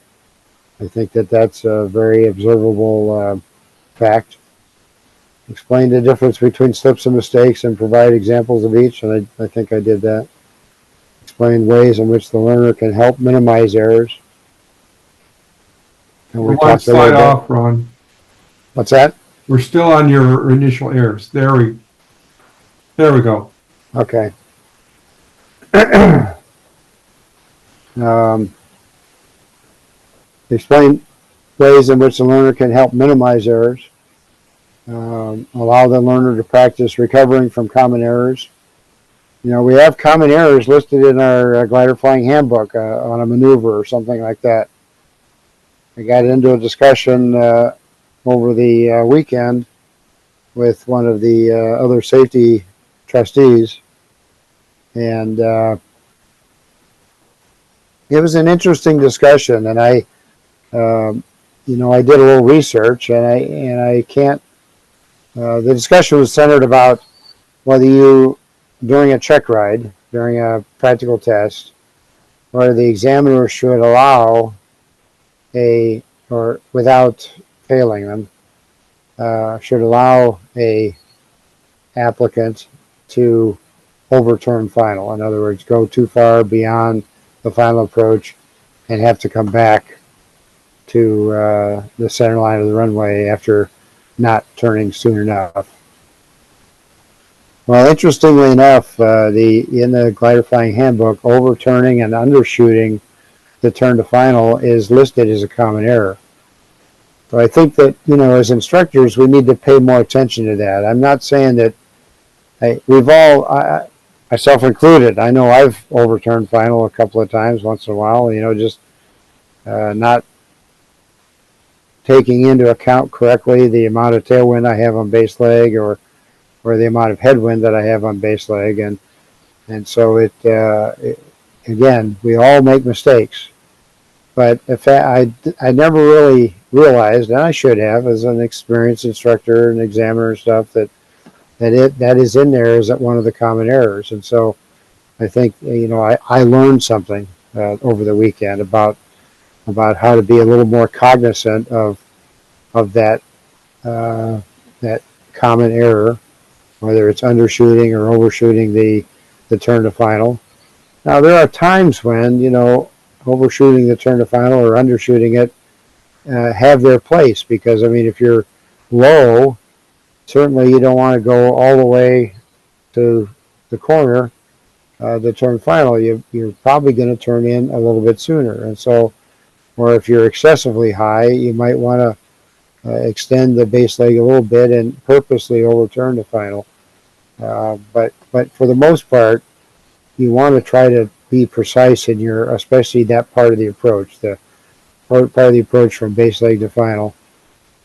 I think that's a very observable fact. Explain the difference between slips and mistakes and provide examples of each, and I think I did that. Explain ways in which the learner can help minimize errors. And we One talked a slide little off, bit. Ron. What's that? We're still on your initial errors. There we go. Okay. Explain ways in which the learner can help minimize errors. Allow the learner to practice recovering from common errors. You know, we have common errors listed in our glider flying handbook on a maneuver or something like that. I got into a discussion over the weekend with one of the other safety trustees, and it was an interesting discussion. And I did a little research, and I can't. The discussion was centered about whether you, during a check ride, during a practical test, whether the examiner should allow or without failing them, should allow a applicant to overturn final. In other words, go too far beyond the final approach and have to come back to the center line of the runway after not turning soon enough. Well, interestingly enough, in the glider flying handbook, overturning and undershooting the turn to final is listed as a common error. So I think that, you know, as instructors, we need to pay more attention to that. I'm not saying that myself included, I know I've overturned final a couple of times once in a while, you know, just not taking into account correctly the amount of tailwind I have on base leg or the amount of headwind that I have on base leg. And so again, we all make mistakes. But I never really realized, and I should have, as an experienced instructor and examiner and stuff, that is in there as one of the common errors. And so I think, you know, I learned something over the weekend about how to be a little more cognizant of that common error, whether it's undershooting or overshooting the turn to final. Now, there are times when, you know, overshooting the turn to final or undershooting it have their place, because, I mean, if you're low, certainly you don't want to go all the way to the corner, the turn final. You're probably going to turn in a little bit sooner. And so, or if you're excessively high, you might want to extend the base leg a little bit and purposely overturn the final. But for the most part, you want to try to be precise in especially that part of the approach, the part of the approach from base leg to final,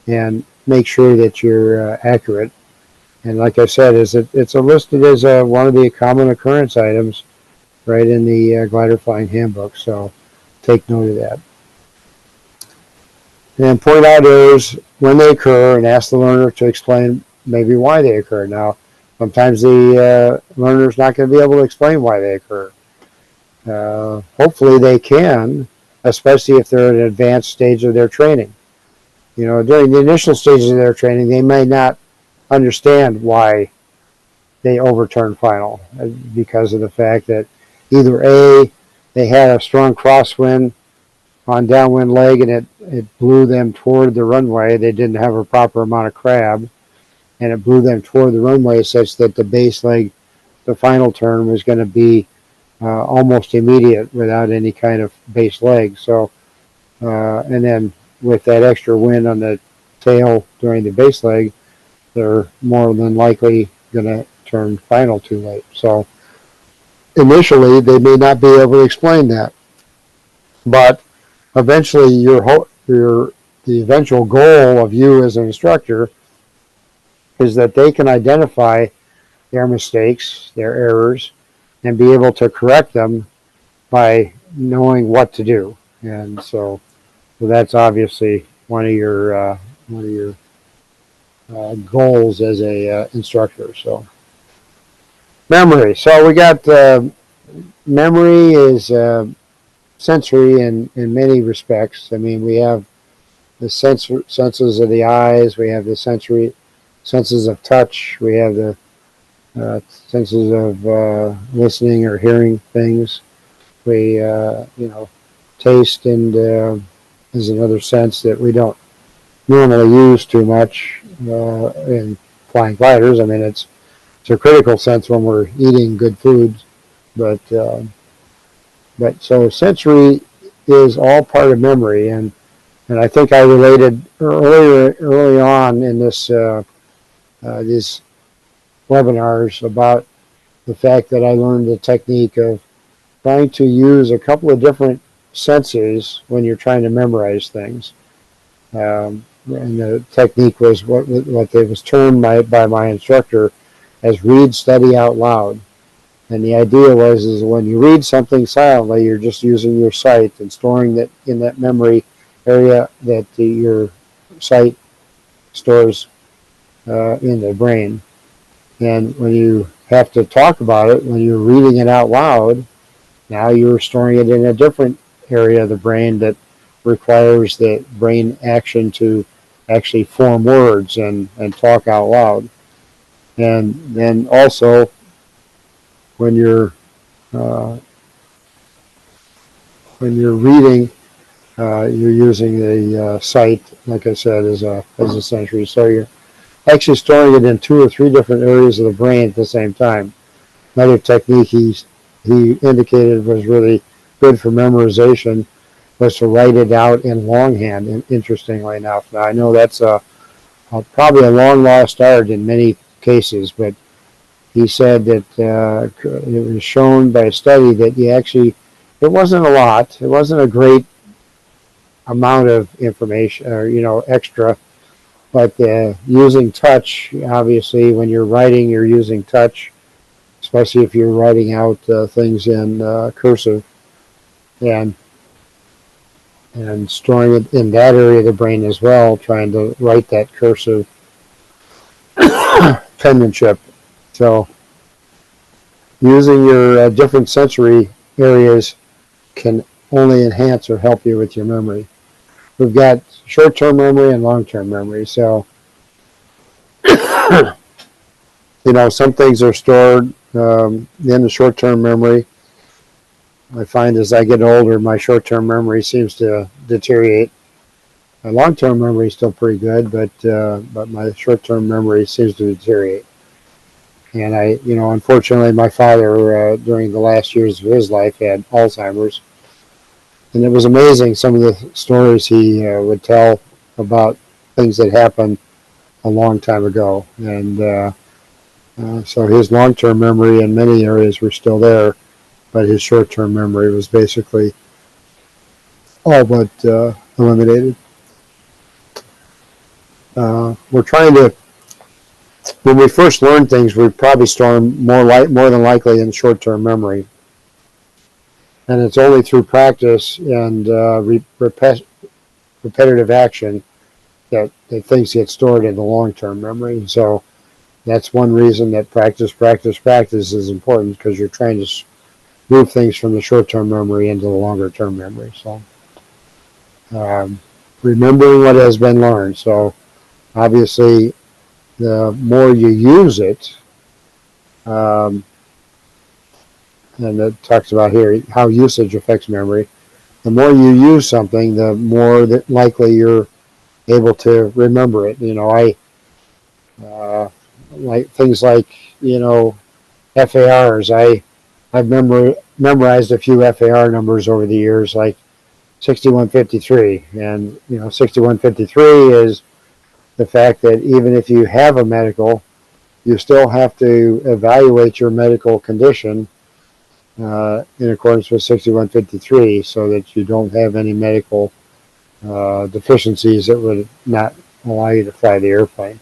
and make sure that you're accurate. And like I said, it's listed as one of the common occurrence items right in the glider flying handbook. So take note of that. And point out errors when they occur and ask the learner to explain maybe why they occur. Now, sometimes the learner's not going to be able to explain why they occur. Hopefully they can, especially if they're at an advanced stage of their training. You know, during the initial stages of their training, they may not understand why they overturned final because of the fact that either A, they had a strong crosswind on downwind leg and it blew them toward the runway. They didn't have a proper amount of crab, and it blew them toward the runway such that the base leg, the final turn, was going to be almost immediate without any kind of base leg. So, and then with that extra wind on the tail during the base leg, they're more than likely going to turn final too late. So initially, they may not be able to explain that, but eventually, the eventual goal of you as an instructor is that they can identify their mistakes, their errors, and be able to correct them by knowing what to do. And so that's obviously one of your goals as a instructor. So memory. So we got memory is sensory in many respects. I mean, we have the senses of the eyes, we have the senses of touch, we have the senses of listening or hearing things. We, taste and is another sense that we don't normally use too much in flying gliders. I mean, it's a critical sense when we're eating good foods, but so sensory is all part of memory, and I think I related early on in this these webinars about the fact that I learned the technique of trying to use a couple of different senses when you're trying to memorize things. And the technique was what it was termed by my instructor as read, study out loud. And the idea is when you read something silently, you're just using your sight and storing that in that memory area that your sight stores in the brain. And when you have to talk about it, when you're reading it out loud, now you're storing it in a different area of the brain that requires the brain action to actually form words and talk out loud. And then also, when you're reading, you're using the sight, like I said, as a sensory. So you're actually storing it in 2 or 3 different areas of the brain at the same time. Another technique he indicated was really good for memorization was to write it out in longhand, interestingly enough. Now, I know that's probably a long lost art in many cases, but he said that it was shown by a study that it wasn't a lot, it wasn't a great amount of information or, extra, but using touch, obviously, when you're writing, you're using touch, especially if you're writing out things in cursive, and storing it in that area of the brain as well, trying to write that cursive penmanship. So using your different sensory areas can only enhance or help you with your memory. We've got short-term memory and long-term memory. So, some things are stored in the short-term memory. I find as I get older, my short-term memory seems to deteriorate. My long-term memory is still pretty good, but my short-term memory seems to deteriorate. And unfortunately, my father, during the last years of his life, had Alzheimer's. And it was amazing some of the stories he would tell about things that happened a long time ago. And so his long-term memory in many areas were still there, but his short-term memory was basically all but eliminated. We're trying to, when we first learn things, we probably store them more than likely in short-term memory. And it's only through practice and repetitive action that things get stored in the long-term memory. So that's one reason that practice is important, because you're trying to move things from the short-term memory into the longer-term memory. So remembering what has been learned. So obviously, the more you use it, and it talks about here how usage affects memory. The more you use something, the more that likely you're able to remember it. You know, like things like, you know, FARs. I've memorized a few FAR numbers over the years, like 6153, and you know, 6153 is the fact that even if you have a medical, you still have to evaluate your medical condition in accordance with 6153, so that you don't have any medical deficiencies that would not allow you to fly the airplane.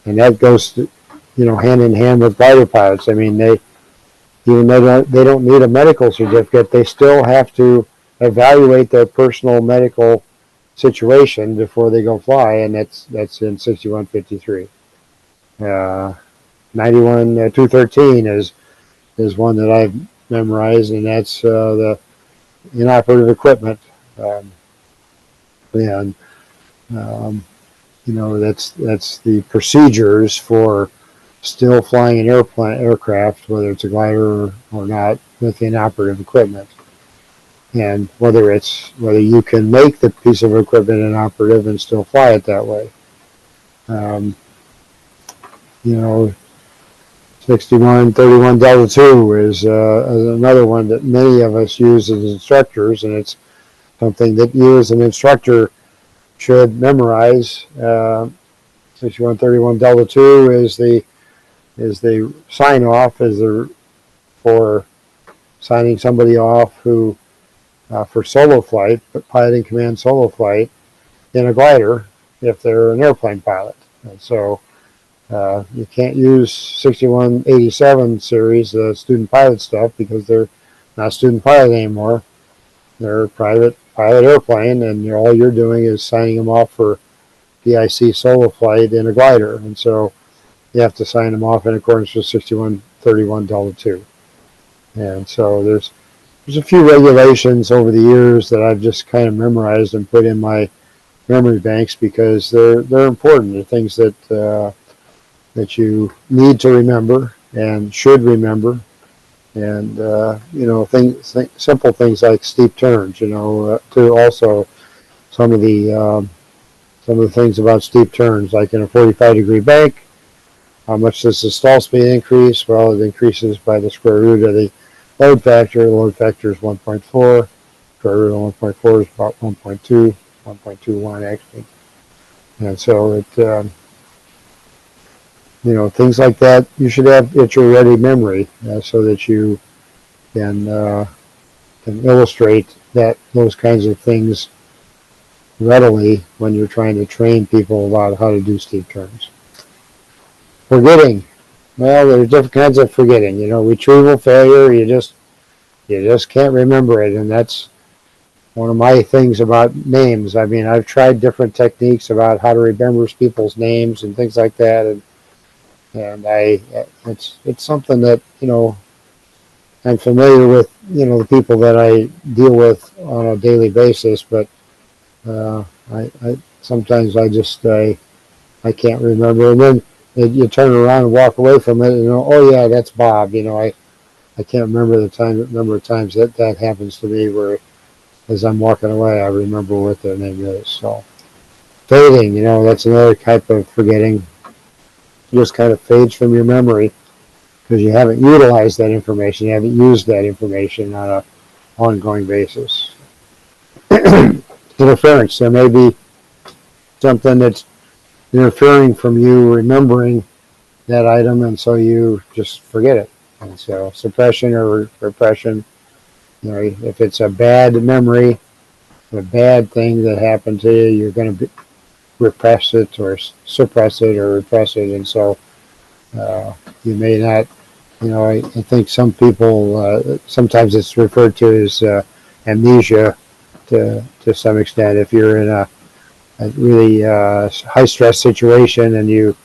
And that goes to, you know, hand in hand with glider pilots. I mean, even though they don't need a medical certificate, they still have to evaluate their personal medical situation before they go fly, and that's in 6153. 213 is one that I've memorized, and that's the inoperative equipment. And you know, that's the procedures for still flying an aircraft, whether it's a glider or not, with inoperative equipment. And whether you can make the piece of equipment inoperative and still fly it that way. You know, 6131 Delta 2 is another one that many of us use as instructors, and it's something that you as an instructor should memorize. 6131 Delta 2 is the sign off for signing somebody off who for solo flight, but piloting command solo flight in a glider if they're an airplane pilot. And so you can't use 6187 series, student pilot stuff, because they're not student pilot anymore. They're private pilot airplane, and all you're doing is signing them off for DIC solo flight in a glider. And so you have to sign them off in accordance with 6131 Delta 2. And so there's a few regulations over the years that I've just kind of memorized and put in my memory banks, because they're important. They're things that that you need to remember and should remember. And you know, simple things like steep turns. You know, to also some of the things about steep turns, like in a 45-degree bank. How much does the stall speed increase? Well, it increases by the square root of the load factor. The load factor is 1.4. Square root of 1.4 is about 1.2, 1.21 actually. And so it, you know, things like that you should have at your ready memory, so that you can illustrate those kinds of things readily when you're trying to train people about how to do steep turns. Forgetting. Well, there's different kinds of forgetting. You know, retrieval failure, you just can't remember it. And that's one of my things about names. I mean, I've tried different techniques about how to remember people's names and things like that. And it's something that, you know, I'm familiar with, you know, the people that I deal with on a daily basis, but I sometimes I can't remember. And then you turn around and walk away from it, and you know, oh yeah, that's Bob. You know, I can't remember the number of times that happens to me, where as I'm walking away, I remember what their name is. So fading, you know, that's another type of forgetting. It just kind of fades from your memory because you haven't utilized that information, you haven't used that information on an ongoing basis. Interference. There may be something that's interfering from you remembering that item, and so you just forget it. And so suppression or repression, you know, if it's a bad memory, a bad thing that happened to you, you're going to repress it or suppress it or repress it. And so you may not, I think some people, sometimes it's referred to as amnesia to some extent. If you're in a really high stress situation and you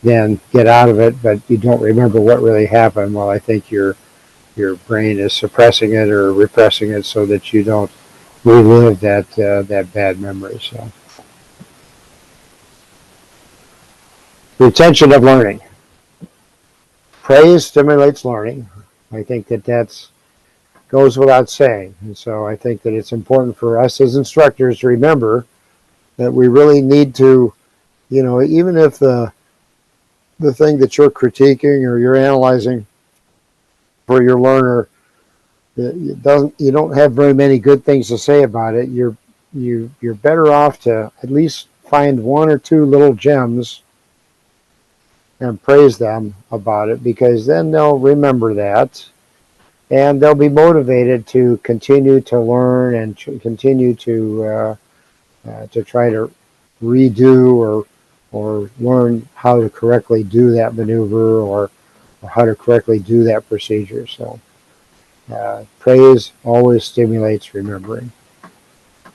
then get out of it, but you don't remember what really happened, well, I think your brain is suppressing it or repressing it so that you don't relive that bad memory. So, retention of learning. Praise stimulates learning. I think that goes without saying, and so I think that it's important for us as instructors to remember that we really need to, even if the thing that you're critiquing or you're analyzing for your learner, you don't have very many good things to say about it. You're better off to at least find one or two little gems and praise them about it, because then they'll remember that and they'll be motivated to continue to learn and continue to try to redo or learn how to correctly do that maneuver or how to correctly do that procedure. So praise always stimulates remembering.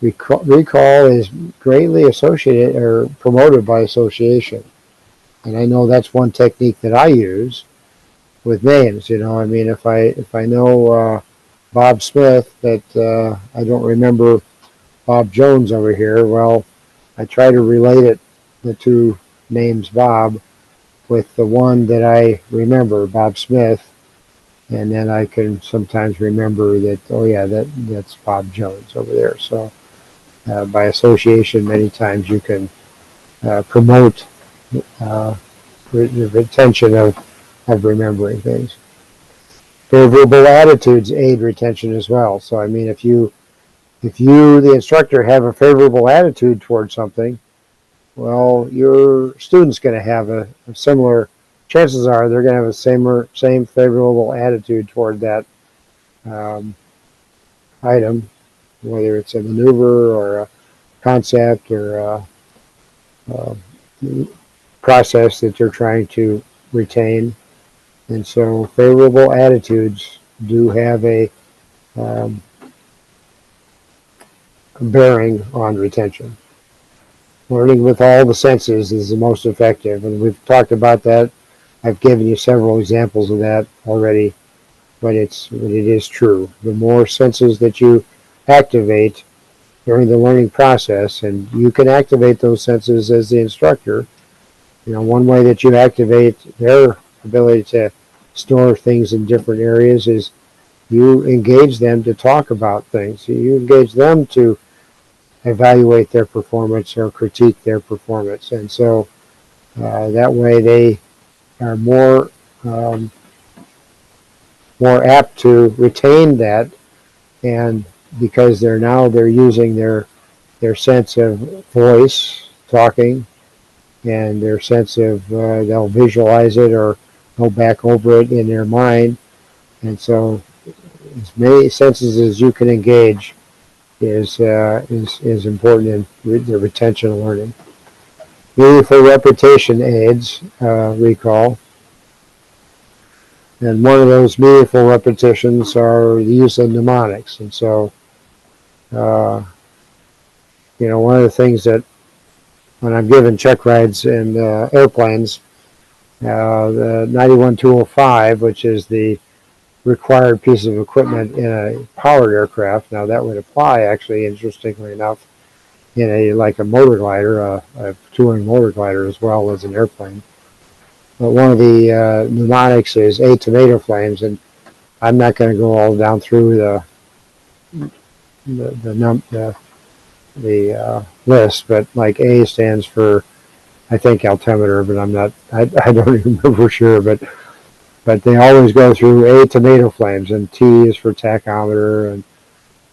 Recall is greatly associated or promoted by association. And I know that's one technique that I use with names. If I know Bob Smith, that I don't remember Bob Jones over here, well, I try to relate the two names Bob with the one that I remember, Bob Smith, and then I can sometimes remember that, oh yeah, that's Bob Jones over there. So by association, many times you can promote the retention of remembering things. Favorable attitudes aid retention as well. So if you, the instructor, have a favorable attitude towards something, well, your student's going to have a similar, chances are they're going to have a same favorable attitude toward that item, whether it's a maneuver or a concept or a process that you're trying to retain. And so favorable attitudes do have a bearing on retention. Learning with all the senses is the most effective, and we've talked about that. I've given you several examples of that already, but it is true. The more senses that you activate during the learning process, and you can activate those senses as the instructor. One way that you activate their ability to store things in different areas is you engage them to talk about things. You engage them to evaluate their performance or critique their performance. And so that way they are more apt to retain that, and because they're using their sense of voice, talking, and their sense of they'll visualize it or go back over it in their mind. And so as many senses as you can engage is important in the retention of learning. Meaningful repetition aids recall. And one of those meaningful repetitions are the use of mnemonics. And so, one of the things that when I'm given check rides in airplanes, the 91205, which is the required piece of equipment in a powered aircraft. Now that would apply, actually, interestingly enough, in a motor glider, a touring motor glider, as well as an airplane. But one of the mnemonics is A, tomato flames, and I'm not going to go all down through the list, but like A stands for, I think, altimeter, but I don't even remember for sure, but they always go through A, tomato flames, and T is for tachometer, and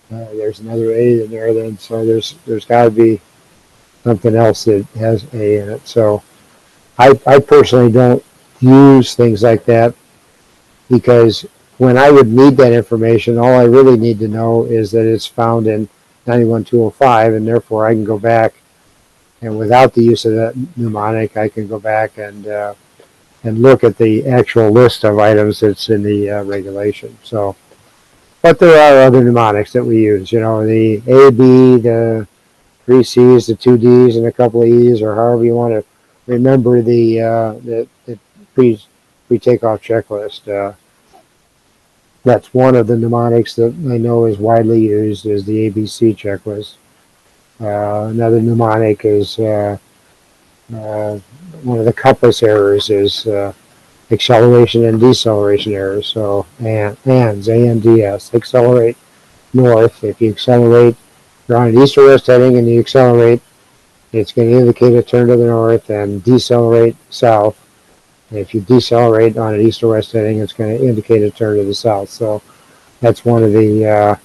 there's another A in there, then so there's got to be something else that has A in it. So I personally don't use things like that, because when I would need that information, all I really need to know is that it's found in 91205, and therefore I can go back and without the use of that mnemonic, I can go back and look at the actual list of items that's in the regulation. So, but there are other mnemonics that we use. You know, the A, B, the 3 C's, the 2 D's, and a couple of E's, or however you want to remember the pre-takeoff checklist. That's one of the mnemonics that I know is widely used is the ABC checklist. Another mnemonic is one of the compass errors is acceleration and deceleration errors. So ANDS, ANDS, accelerate north. If you accelerate, you're on an east or west heading and you accelerate, it's going to indicate a turn to the north, and decelerate south. And if you decelerate on an east or west heading, it's going to indicate a turn to the south. So that's one of the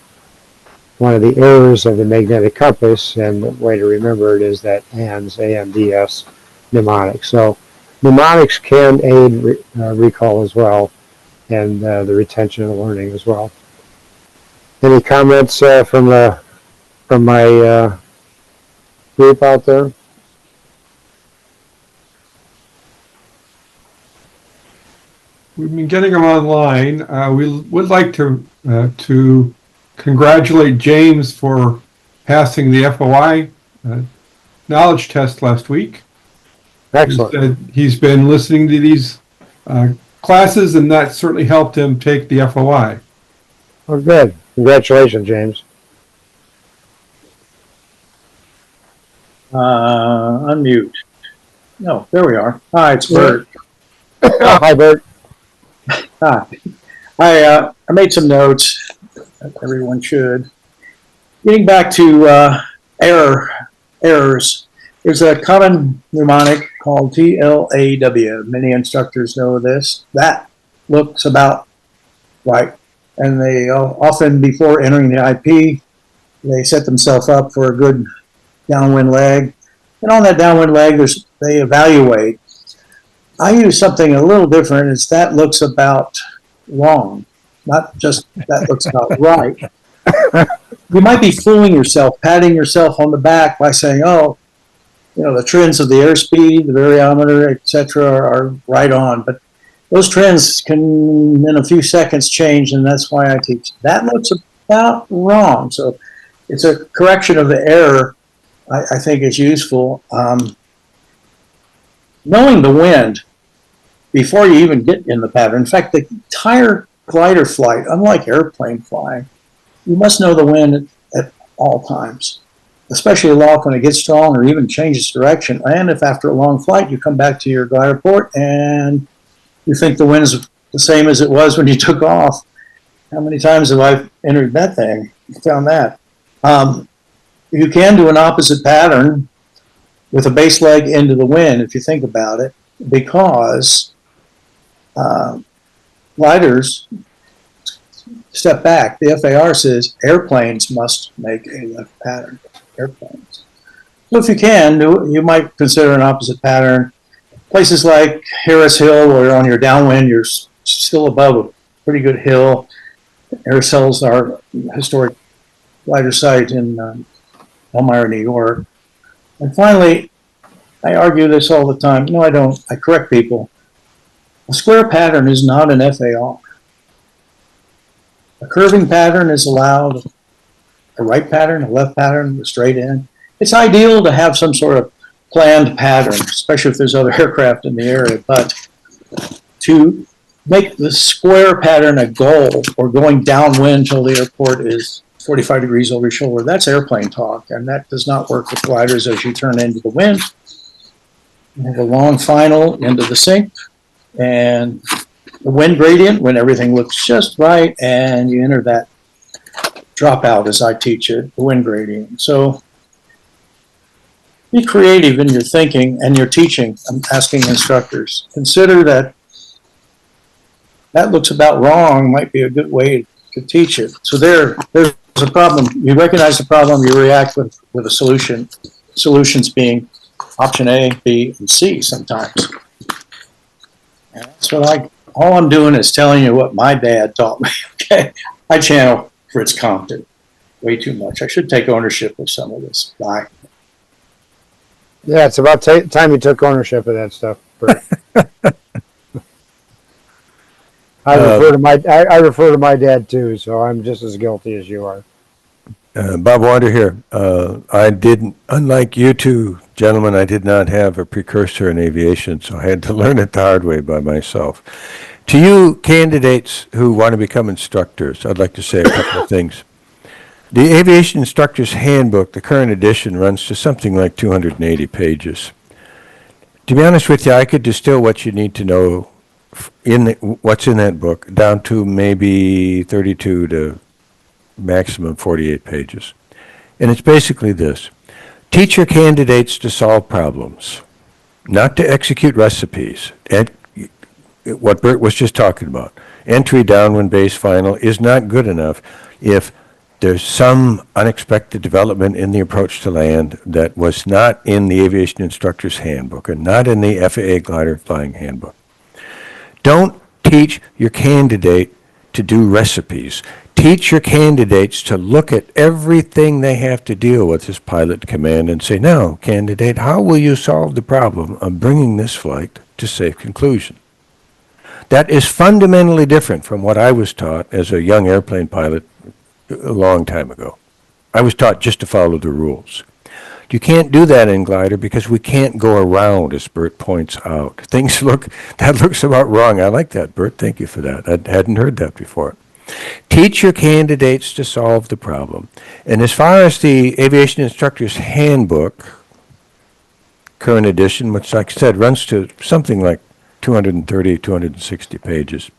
errors of the magnetic compass, and the way to remember it is that ANDS, ANDS mnemonic. So mnemonics can aid recall as well, and the retention of learning as well. Any comments from my group out there? We've been getting them online. We would like to congratulate James for passing the FOI knowledge test last week. Excellent. He's been listening to these classes, and that certainly helped him take the FOI. Oh, good. Congratulations, James. Unmute. No, there we are. Hi, it's Bert. Hi, Bert. Hi. I made some notes. Everyone should. Getting back to errors, there's a common mnemonic called TLAW. Many instructors know this. That looks about right. And they often, before entering the IP, they set themselves up for a good downwind leg. And on that downwind leg, they evaluate. I use something a little different. It's that looks about wrong, not just that looks about right. You might be fooling yourself, patting yourself on the back by saying, oh, you know, the trends of the airspeed, the variometer, etc., are right on. But those trends can, in a few seconds, change, and that's why I teach. That looks about wrong. So it's a correction of the error, I think is useful. Knowing the wind before you even get in the pattern. In fact, the entire glider flight, unlike airplane flying, you must know the wind at all times, especially aloft when it gets strong or even changes direction. And if after a long flight you come back to your glider port and you think the wind's the same as it was when you took off, how many times have I entered that thing? Found that. You can do an opposite pattern with a base leg into the wind, if you think about it, because gliders step back. The FAR says airplanes must make a left pattern. Airplanes. So if you can, you might consider an opposite pattern. Places like Harris Hill, where on your downwind you're still above a pretty good hill. Harris Hill's our historic glider site in Elmira, New York. And finally, I argue this all the time. No, I don't. I correct people. A square pattern is not an FAR. A curving pattern is allowed, a right pattern, a left pattern, a straight in. It's ideal to have some sort of planned pattern, especially if there's other aircraft in the area, but to make the square pattern a goal or going downwind until the airport is 45 degrees over your shoulder, that's airplane talk, and that does not work with gliders as you turn into the wind. You have a long final into the sink, and the wind gradient when everything looks just right, and you enter that dropout as I teach it, the wind gradient. So be creative in your thinking and your teaching. I'm asking instructors. Consider that looks about wrong might be a good way to teach it. So there's a problem. You recognize the problem, you react with a solution. Solutions being option A, B, and C sometimes. And that's what all I'm doing is telling you what my dad taught me, okay? I channel Fritz Compton. way too much. I should take ownership of some of this. Bye. Yeah, it's about time you took ownership of that stuff, Bert. I refer to my dad too, so I'm just as guilty as you are. Bob Wander here. I didn't, unlike you two gentlemen, I did not have a precursor in aviation, so I had to learn it the hard way by myself. To you candidates who want to become instructors, I'd like to say a couple of things. The Aviation Instructor's Handbook, the current edition, runs to something like 280 pages. To be honest with you, I could distill what you need to know what's in that book down to maybe 32 to maximum 48 pages. And it's basically this. Teach your candidates to solve problems, not to execute recipes. And what Bert was just talking about. Entry, downwind, base, final is not good enough if there's some unexpected development in the approach to land that was not in the Aviation Instructor's Handbook and not in the FAA Glider Flying Handbook. Don't teach your candidate to do recipes. Teach your candidates to look at everything they have to deal with as pilot command and say, now, candidate, how will you solve the problem of bringing this flight to safe conclusion? That is fundamentally different from what I was taught as a young airplane pilot a long time ago. I was taught just to follow the rules. You can't do that in glider because we can't go around, as Bert points out. That looks about wrong. I like that, Bert. Thank you for that. I hadn't heard that before. Teach your candidates to solve the problem. And as far as the Aviation Instructor's Handbook, current edition, which, like I said, runs to something like 230, 260 pages,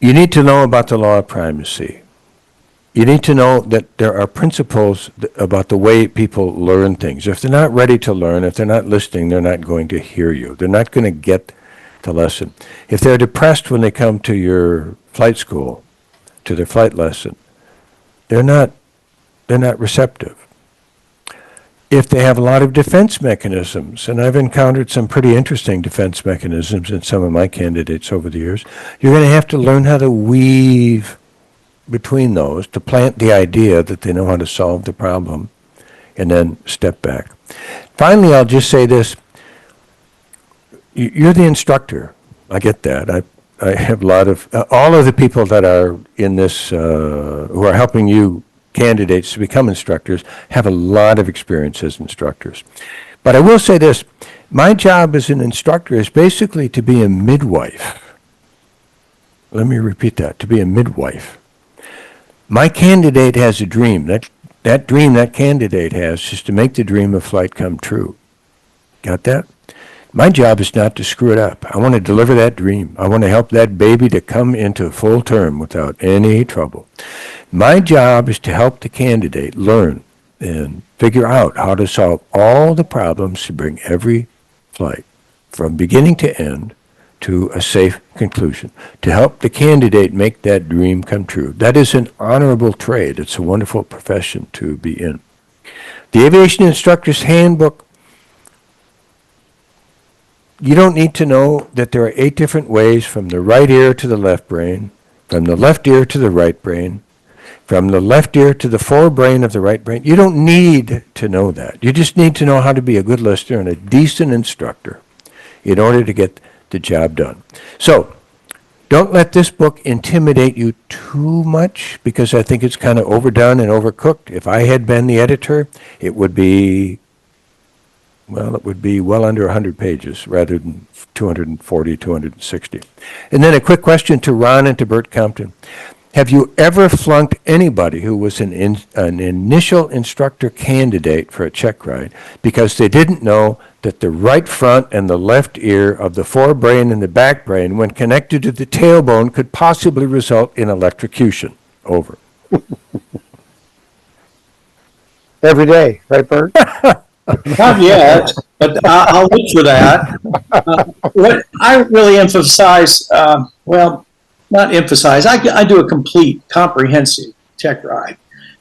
you need to know about the law of primacy. You need to know that there are principles about the way people learn things. If they're not ready to learn, if they're not listening, they're not going to hear you. They're not going to get the lesson. If they're depressed when they come to your flight school, to their flight lesson, they're not receptive. If they have a lot of defense mechanisms, and I've encountered some pretty interesting defense mechanisms in some of my candidates over the years, you're going to have to learn how to weave between those to plant the idea that they know how to solve the problem and then step back. Finally, I'll just say this. You're the instructor. I get that. I have a lot of, all of the people that are in this, who are helping you candidates to become instructors have a lot of experience as instructors. But I will say this, my job as an instructor is basically to be a midwife. Let me repeat that, to be a midwife. My candidate has a dream. That dream that candidate has is to make the dream of flight come true. Got that? My job is not to screw it up. I want to deliver that dream. I want to help that baby to come into full term without any trouble. My job is to help the candidate learn and figure out how to solve all the problems to bring every flight from beginning to end to a safe conclusion, to help the candidate make that dream come true. That is an honorable trade. It's a wonderful profession to be in. The Aviation Instructor's Handbook, you don't need to know that there are 8 different ways from the right ear to the left brain, from the left ear to the right brain, from the left ear to the forebrain of the right brain. You don't need to know that. You just need to know how to be a good listener and a decent instructor in order to get the job done. So, don't let this book intimidate you too much because I think it's kind of overdone and overcooked. If I had been the editor, it would be well under 100 pages rather than 240, 260. And then a quick question to Ron and to Bert Compton. Have you ever flunked anybody who was an initial instructor candidate for a check ride because they didn't know that the right front and the left ear of the forebrain and the back brain, when connected to the tailbone, could possibly result in electrocution? Over. Every day, right, Bert? Not yet, but I'll look for that. What I really emphasize, not emphasize, I do a complete, comprehensive check ride.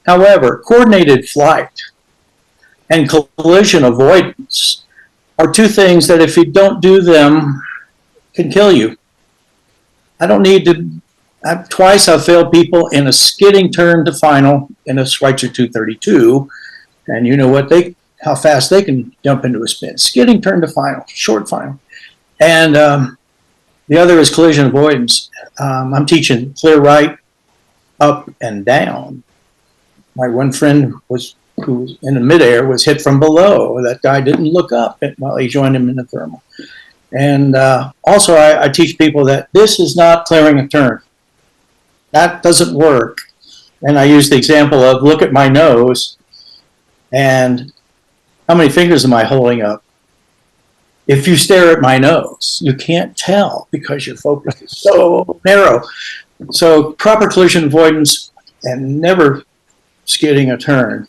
However, coordinated flight and collision avoidance are 2 things that if you don't do them, can kill you. I don't need to Twice I've failed people in a skidding turn to final in a Schweitzer 232, and you know how fast they can jump into a spin. Skidding turn to final, short final. And the other is collision avoidance. I'm teaching clear right, up, and down. My one friend who was in the midair was hit from below. That guy didn't look up while he joined him in the thermal. And also I teach people that this is not clearing a turn. That doesn't work. And I use the example of look at my nose and how many fingers am I holding up? If you stare at my nose, you can't tell because your focus is so narrow. So proper collision avoidance and never skidding a turn.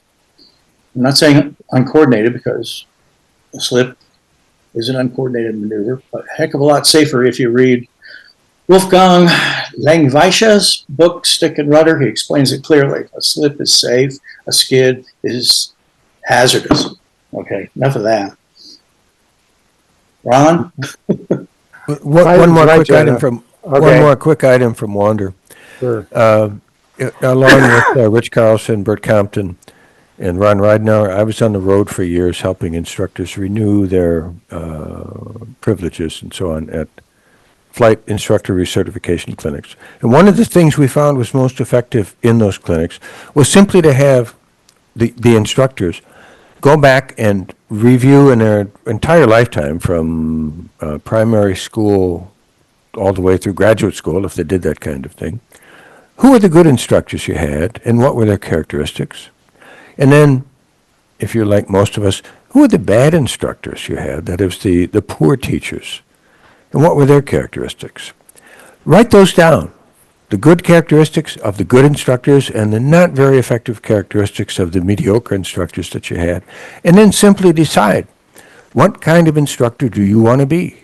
I'm not saying uncoordinated because a slip is an uncoordinated maneuver, but a heck of a lot safer if you read Wolfgang Langweischer's book, Stick and Rudder. He explains it clearly. A slip is safe, a skid is hazardous. Okay, enough of that. Ron? One more Right, quick Jenna. item from Okay. one more quick item from Wander. Sure. Along with Rich Carlson, Bert Compton, and Ron Ridenour, I was on the road for years helping instructors renew their privileges and so on at flight instructor recertification clinics. And one of the things we found was most effective in those clinics was simply to have the instructors go back and review in their entire lifetime from primary school all the way through graduate school, if they did that kind of thing. Who were the good instructors you had, and what were their characteristics? And then, if you're like most of us, who were the bad instructors you had, that is, the poor teachers, and what were their characteristics? Write those down. The good characteristics of the good instructors and the not very effective characteristics of the mediocre instructors that you had, and then simply decide, what kind of instructor do you want to be?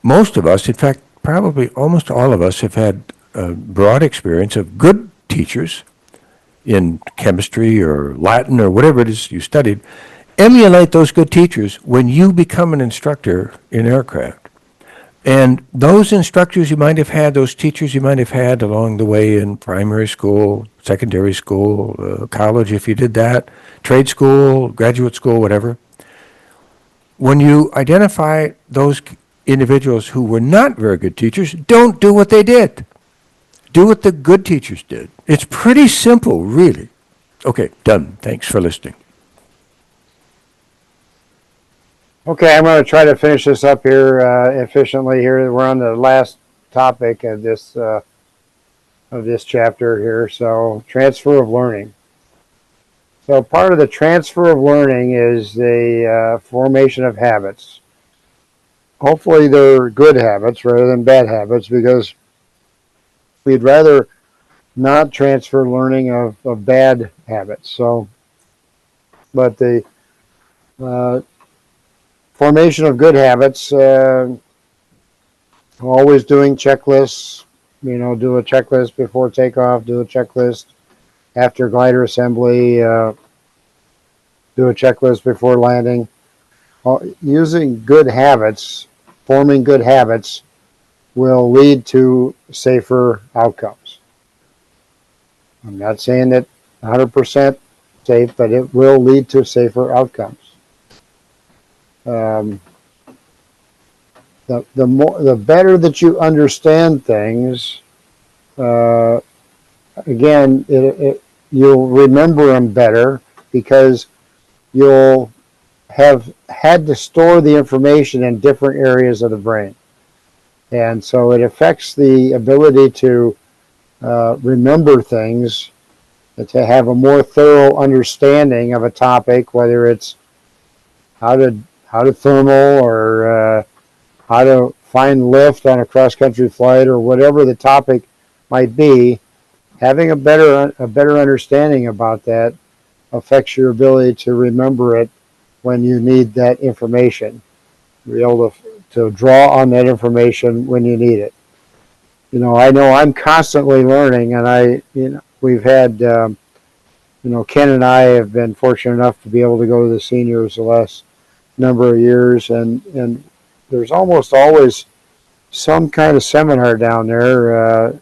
Most of us, in fact, probably almost all of us, have had a broad experience of good teachers in chemistry or Latin or whatever it is you studied. Emulate those good teachers when you become an instructor in aircraft. And those instructors you might have had, those teachers you might have had along the way in primary school, secondary school, college if you did that, trade school, graduate school, whatever. When you identify those individuals who were not very good teachers, don't do what they did. Do what the good teachers did. It's pretty simple, really. Okay, done. Thanks for listening. Okay, I'm going to try to finish this up here efficiently. Here, we're on the last topic of this chapter here. So, transfer of learning. So, part of the transfer of learning is the formation of habits. Hopefully, they're good habits rather than bad habits, because we'd rather not transfer learning of bad habits. So, but the formation of good habits, always doing checklists, do a checklist before takeoff, do a checklist after glider assembly, do a checklist before landing. Using good habits, forming good habits, will lead to safer outcomes. I'm not saying that 100% safe, but it will lead to safer outcomes. The better that you understand things, again, you'll remember them better because you'll have had to store the information in different areas of the brain. And so it affects the ability to remember things, to have a more thorough understanding of a topic, whether it's how to thermal or how to find lift on a cross-country flight or whatever the topic might be. Having a better understanding about that affects your ability to remember it when you need that information. Be able to draw on that information when you need it. I know I'm constantly learning, and we've had, Ken and I have been fortunate enough to be able to go to the seniors the last number of years, and there's almost always some kind of seminar down there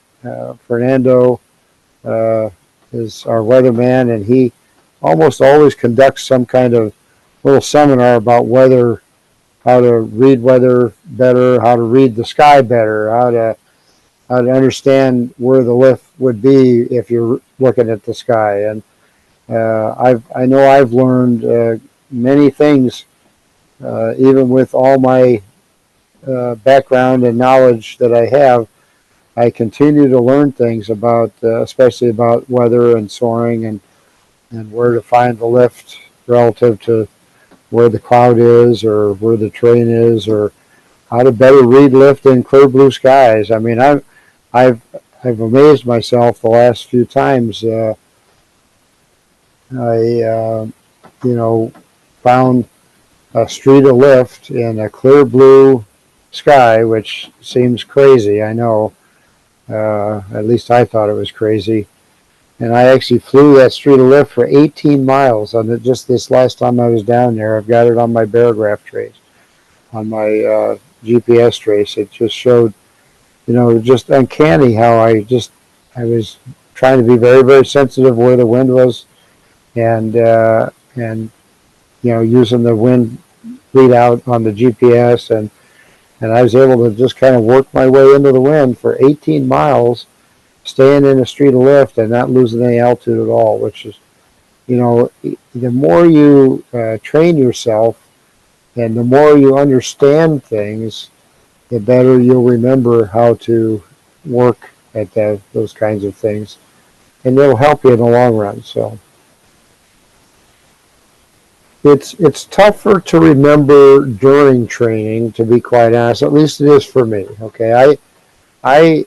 Fernando is our weatherman, and he almost always conducts some kind of little seminar about weather, how to read weather better, how to read the sky better, how to understand where the lift would be if you're looking at the sky. And I know I've learned many things, even with all my background and knowledge that I have. I continue to learn things about, especially about weather and soaring, and where to find the lift relative to where the cloud is or where the terrain is, or how to better read lift in clear blue skies. I mean, I've amazed myself the last few times. Found a street of lift in a clear blue sky, which seems crazy, I know. At least I thought it was crazy. And I actually flew that street of lift for 18 miles on it just this last time I was down there. I've got it on my barograph trace, on my GPS trace. It just showed, just uncanny how I was trying to be very, very sensitive where the wind was, and using the wind readout on the GPS, and I was able to just kind of work my way into the wind for 18 miles, staying in a street of lift and not losing any altitude at all, which is, the more you train yourself and the more you understand things, the better you'll remember how to work at those kinds of things. And it'll help you in the long run. So it's tougher to remember during training, to be quite honest. At least it is for me. Okay, I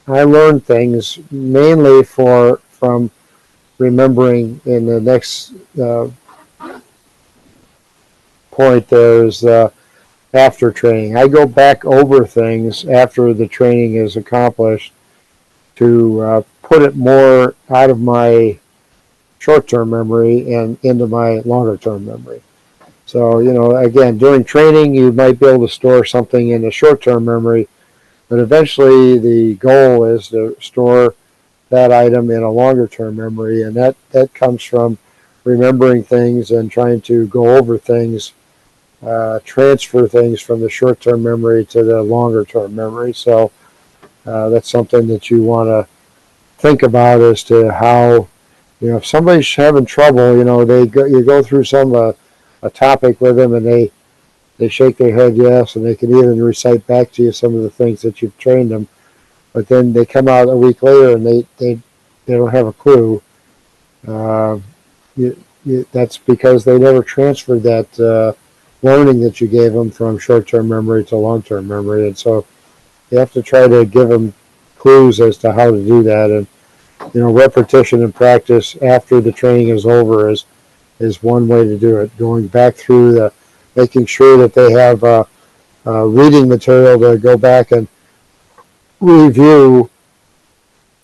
learn things mainly from remembering. In the next point, there's after training. I go back over things after the training is accomplished to put it more out of my short-term memory and into my longer-term memory. So, again, during training, you might be able to store something in the short-term memory, but eventually the goal is to store that item in a longer-term memory, and that comes from remembering things and trying to go over things, transfer things from the short-term memory to the longer-term memory. So that's something that you want to think about as to how, if somebody's having trouble, you go through a topic with them, and they shake their head yes, and they can even recite back to you some of the things that you've trained them, but then they come out a week later and they don't have a clue. That's because they never transferred that learning that you gave them from short-term memory to long-term memory, and so you have to try to give them clues as to how to do that. And repetition and practice after the training is over is one way to do it. Going back through making sure that they have reading material to go back and review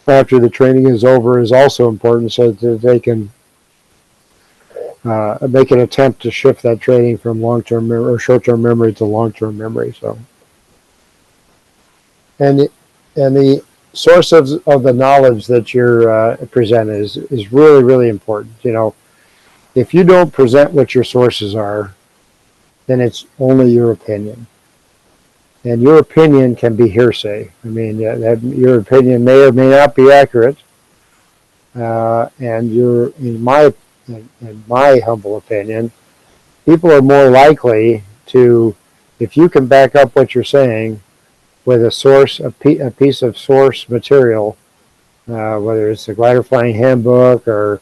after the training is over is also important, so that they can make an attempt to shift that training from long-term or short-term memory to long-term memory. So, and the source of the knowledge that you're presenting is really, really important. If you don't present what your sources are, then it's only your opinion. And your opinion can be hearsay. I mean, your opinion may or may not be accurate. And in my humble opinion, people are more likely to, if you can back up what you're saying with a piece of source material, whether it's the Glider Flying Handbook or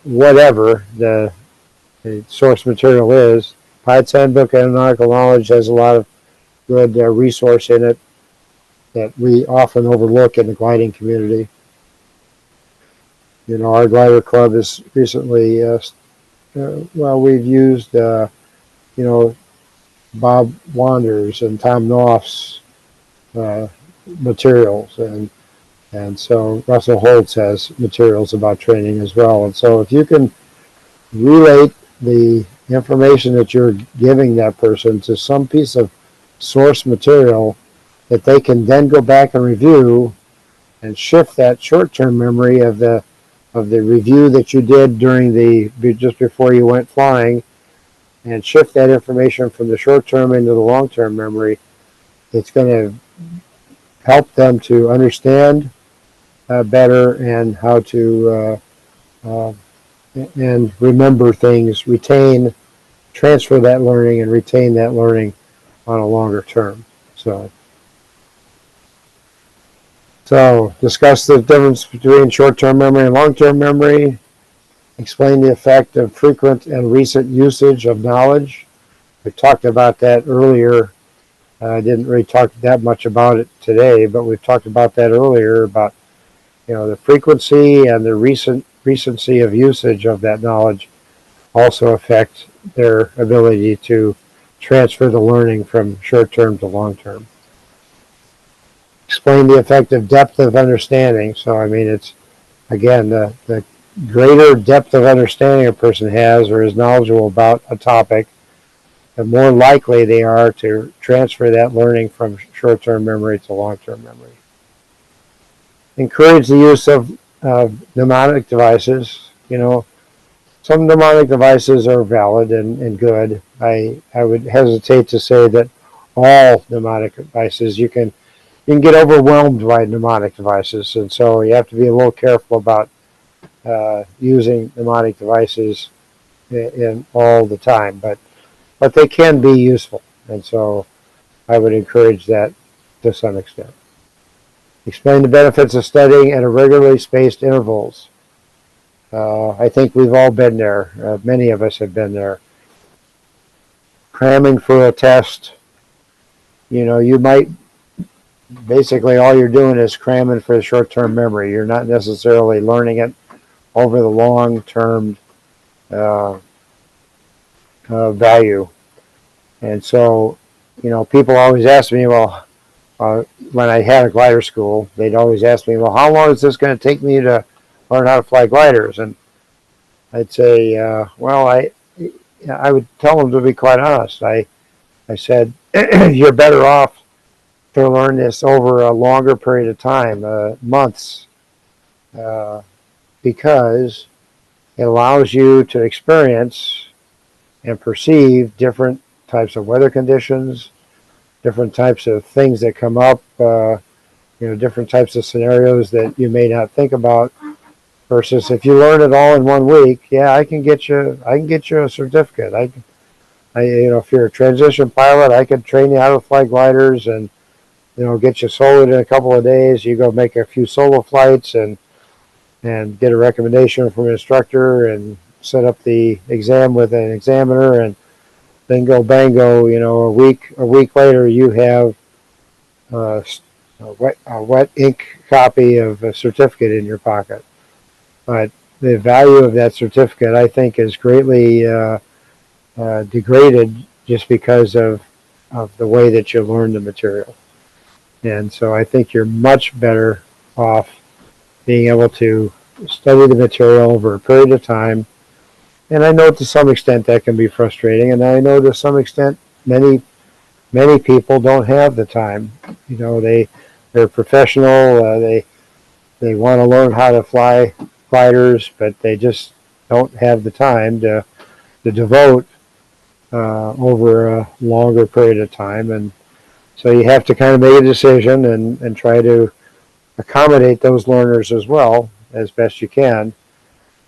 whatever the source material is. Pilot's Handbook and Nautical Knowledge has a lot of good resource in it that we often overlook in the gliding community. Our glider club has recently, we've used, Bob Wanders and Tom Knopf's materials, and so Russell Holtz has materials about training as well. And so if you can relate the information that you're giving that person to some piece of source material that they can then go back and review and shift that short-term memory of the review that you did during just before you went flying, and shift that information from the short-term into the long-term memory. It's going to help them to understand better and how to and remember things, transfer that learning and retain that learning on a longer term. So discuss the difference between short-term memory and long-term memory. Explain the effect of frequent and recent usage of knowledge. We talked about that earlier. I didn't really talk that much about it today, but we've talked about that earlier about, the frequency and the recency of usage of that knowledge also affect their ability to transfer the learning from short-term to long-term. Explain the effect of depth of understanding. So, it's, again, the greater depth of understanding a person has or is knowledgeable about a topic, the more likely they are to transfer that learning from short-term memory to long-term memory. Encourage the use of mnemonic devices. Some mnemonic devices are valid and good. I would hesitate to say that all mnemonic devices, you can get overwhelmed by mnemonic devices, and so you have to be a little careful about using mnemonic devices in all the time, but they can be useful, and so I would encourage that to some extent. Explain the benefits of studying at regularly spaced intervals. I think we've all been there. Many of us have been there. Cramming for a test. You might, basically all you're doing is cramming for the short-term memory. You're not necessarily learning it over the long-term value. And so, people always ask me, well, when I had a glider school, they'd always ask me, well, how long is this going to take me to learn how to fly gliders? And I'd say, well, I would tell them, to be quite honest, I said, you're better off to learn this over a longer period of time, months, because it allows you to experience and perceive different types of weather conditions, different types of things that come up, different types of scenarios that you may not think about. Versus if you learn it all in 1 week, I can get you a certificate. If you're a transition pilot, I could train you how to fly gliders and, get you soloed in a couple of days. You go make a few solo flights and get a recommendation from an instructor and set up the exam with an examiner, and then go bango. A week later, you have a wet ink copy of a certificate in your pocket. But the value of that certificate, I think, is greatly degraded just because of the way that you learn the material. And so I think you're much better off being able to study the material over a period of time. And I know to some extent that can be frustrating, and I know to some extent many people don't have the time. They're professional. They want to learn how to fly gliders, but they just don't have the time to devote over a longer period of time. And so you have to kind of make a decision and try to accommodate those learners as well as best you can,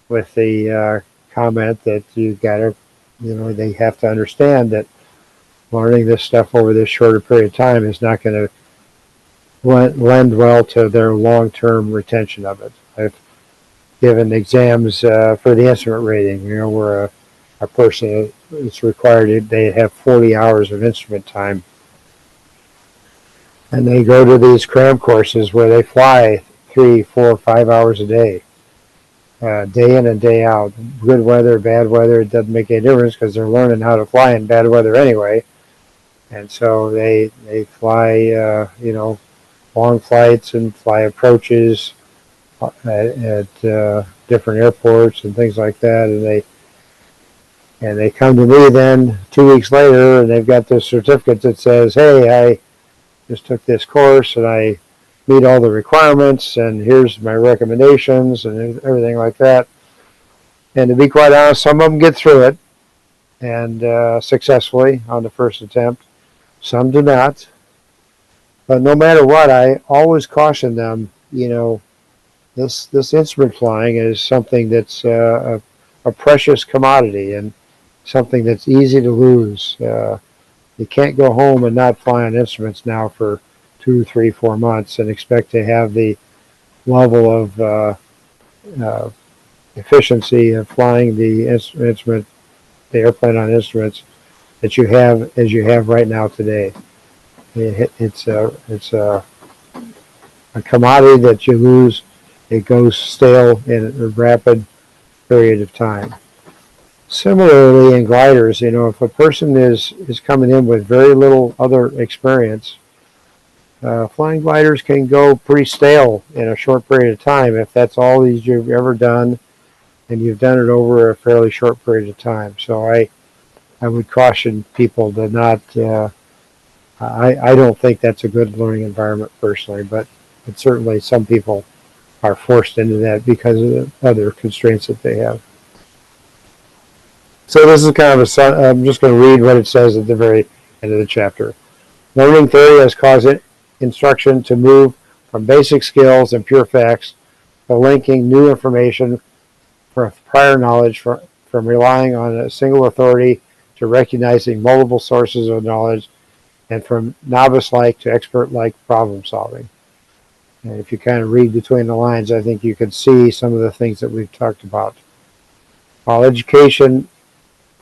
with the comment that you got to, they have to understand that learning this stuff over this shorter period of time is not going to lend well to their long-term retention of it. I've given exams for the instrument rating, where a person is required, they have 40 hours of instrument time. And they go to these cram courses where they fly 3, 4, 5 hours a day, day in and day out. Good weather, bad weather, it doesn't make any difference because they're learning how to fly in bad weather anyway. And so they fly, long flights and fly approaches at different airports and things like that. And they come to me then 2 weeks later, and they've got this certificate that says, hey, just took this course and I meet all the requirements and here's my recommendations and everything like that. And to be quite honest, some of them get through it and successfully on the first attempt. Some do not. But no matter what, I always caution them, this instrument flying is something that's a precious commodity and something that's easy to lose. You can't go home and not fly on instruments now for 2, 3, 4 months and expect to have the level of efficiency of flying the instrument, the airplane on instruments that you have as you have right now today. It's a commodity that you lose. It goes stale in a rapid period of time. Similarly, in gliders, if a person is coming in with very little other experience, flying gliders can go pretty stale in a short period of time if that's all you've ever done and you've done it over a fairly short period of time. So I would caution people to not, I don't think that's a good learning environment personally, but certainly some people are forced into that because of the other constraints that they have. So this is kind of I'm just going to read what it says at the very end of the chapter. Learning theory has caused instruction to move from basic skills and pure facts to linking new information from prior knowledge from relying on a single authority to recognizing multiple sources of knowledge and from novice-like to expert-like problem solving. And if you kind of read between the lines, I think you can see some of the things that we've talked about. While education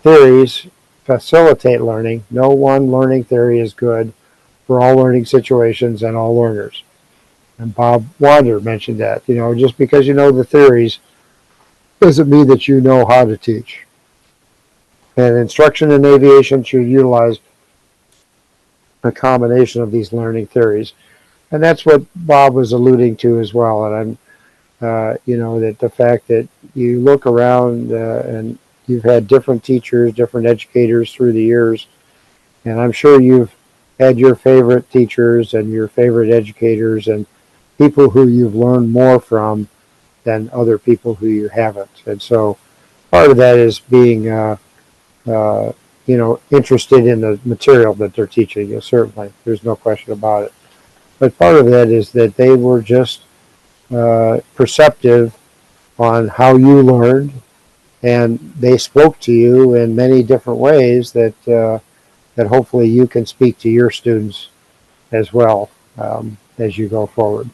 theories facilitate learning, no one learning theory is good for all learning situations and all learners. And Bob Wander mentioned that, just because you know the theories doesn't mean that you know how to teach. And instruction in aviation should utilize a combination of these learning theories. And that's what Bob was alluding to as well. And I'm, that the fact that you look around and you've had different teachers, different educators through the years, and I'm sure you've had your favorite teachers and your favorite educators and people who you've learned more from than other people who you haven't. And so part of that is being, interested in the material that they're teaching you, certainly. There's no question about it. But part of that is that they were just perceptive on how you learned, and they spoke to you in many different ways that hopefully you can speak to your students as well as you go forward.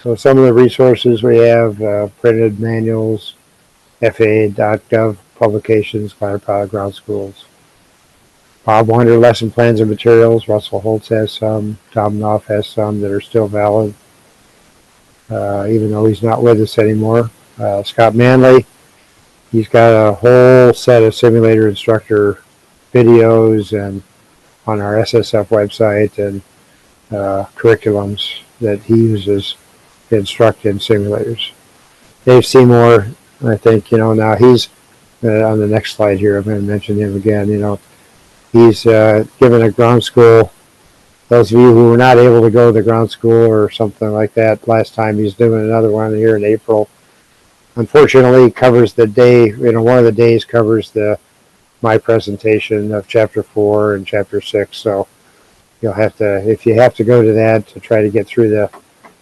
So some of the resources we have, printed manuals, FAA.gov publications, Glider Pilot Ground Schools. Bob Wander lesson plans and materials. Russell Holtz has some. Tom Knopf has some that are still valid, even though he's not with us anymore. Scott Manley, he's got a whole set of simulator instructor videos and on our SSF website and curriculums that he uses to instruct in simulators. Dave Seymour, I think, now he's on the next slide here. I'm going to mention him again. He's given a ground school. Those of you who were not able to go to the ground school or something like that last time, he's doing another one here in April. Unfortunately, covers the day, one of the days covers my presentation of Chapter 4 and Chapter 6. So you'll have to, if you have to go to that to try to get through the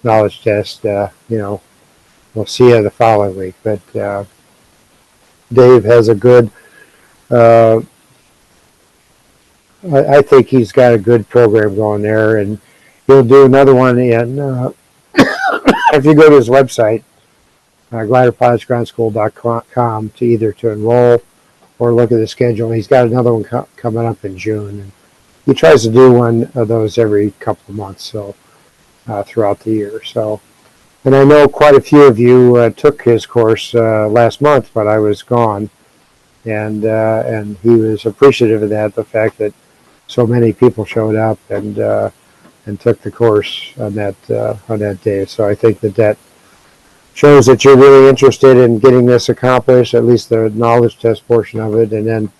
knowledge test, we'll see you the following week. But Dave has a good, I think he's got a good program going there, and he'll do another one in, if you go to his website, gliderpilotsgroundschool.com to either to enroll or look at the schedule. He's got another one coming up in June, and he tries to do one of those every couple of months, so throughout the year. So, and I know quite a few of you took his course last month, but I was gone, and he was appreciative of that, the fact that so many people showed up and took the course on that day. So I think that shows that you're really interested in getting this accomplished, at least the knowledge test portion of it, and then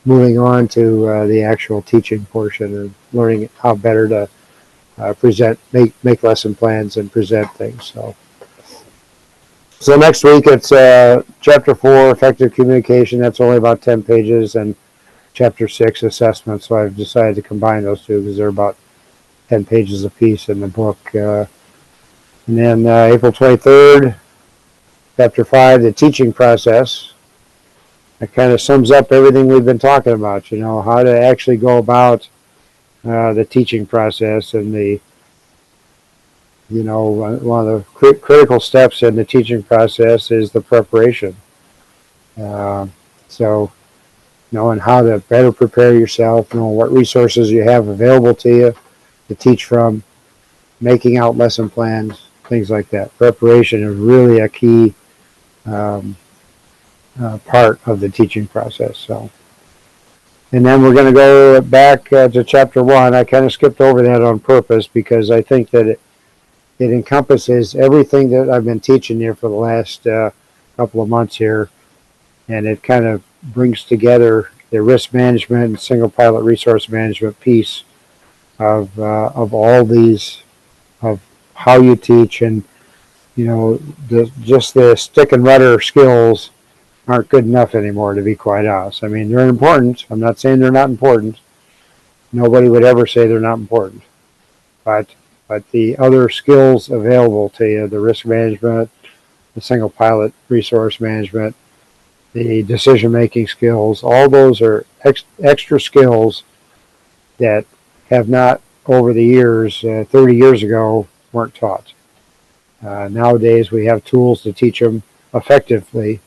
moving on to the actual teaching portion and learning how better to present, make lesson plans and present things. So next week it's chapter 4, effective communication. That's only about 10 pages, and chapter 6, assessment. So I've decided to combine those two because they're about 10 pages apiece in the book. And then April 23rd, chapter 5, the teaching process. That kind of sums up everything we've been talking about, how to actually go about the teaching process. And one of the critical steps in the teaching process is the preparation. So knowing how to better prepare yourself, knowing what resources you have available to you to teach from, making out lesson plans, things like that. Preparation is really a key part of the teaching process. So, and then we're going to go back to chapter 1. I kind of skipped over that on purpose because I think that it encompasses everything that I've been teaching here for the last couple of months here, and it kind of brings together the risk management and single pilot resource management piece of all these, of how you teach. And just the stick and rudder skills aren't good enough anymore, to be quite honest. I mean, they're important. I'm not saying they're not important. Nobody would ever say they're not important. But the other skills available to you, the risk management, the single pilot resource management, the decision-making skills, all those are extra skills that have not, over the years, 30 years ago, weren't taught. Nowadays, we have tools to teach them effectively,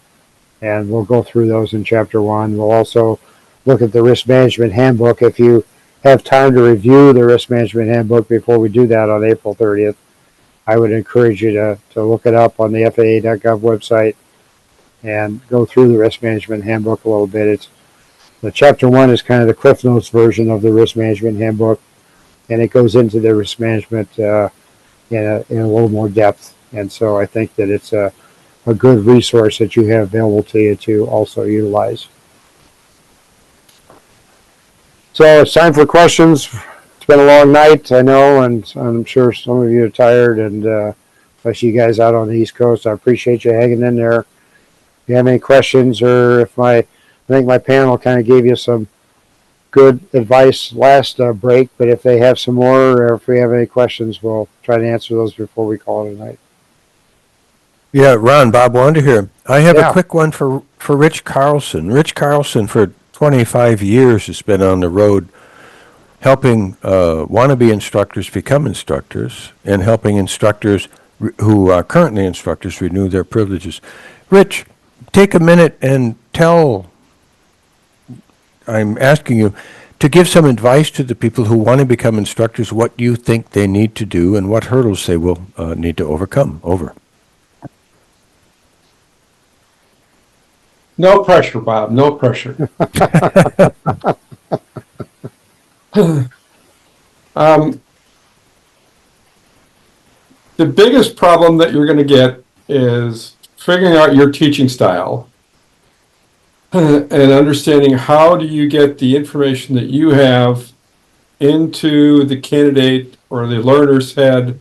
and we'll go through those in chapter 1. We'll also look at the risk management handbook. If you have time to review the risk management handbook before we do that on April 30th, I would encourage you to look it up on the FAA.gov website and go through the risk management handbook a little bit. The chapter 1 is kind of the Cliff Notes version of the risk management handbook, and it goes into the risk management in a little more depth. And so I think that it's a good resource that you have available to you to also utilize. So it's time for questions. It's been a long night, I know, and I'm sure some of you are tired, and especially you guys out on the East Coast. I appreciate you hanging in there. If you have any questions, or I think my panel kind of gave you some good advice last break, but if they have some more, or if we have any questions, we'll try to answer those before we call it a night. Yeah, Ron, Bob Wander here. I have Yeah. a quick one for Rich Carlson. Rich Carlson, for 25 years, has been on the road helping wannabe instructors become instructors and helping instructors who are currently instructors renew their privileges. Rich, take a minute and I'm asking you to give some advice to the people who want to become instructors, what you think they need to do and what hurdles they will need to overcome. Over. No pressure, Bob, no pressure. The biggest problem that you're going to get is figuring out your teaching style and understanding how do you get the information that you have into the candidate or the learner's head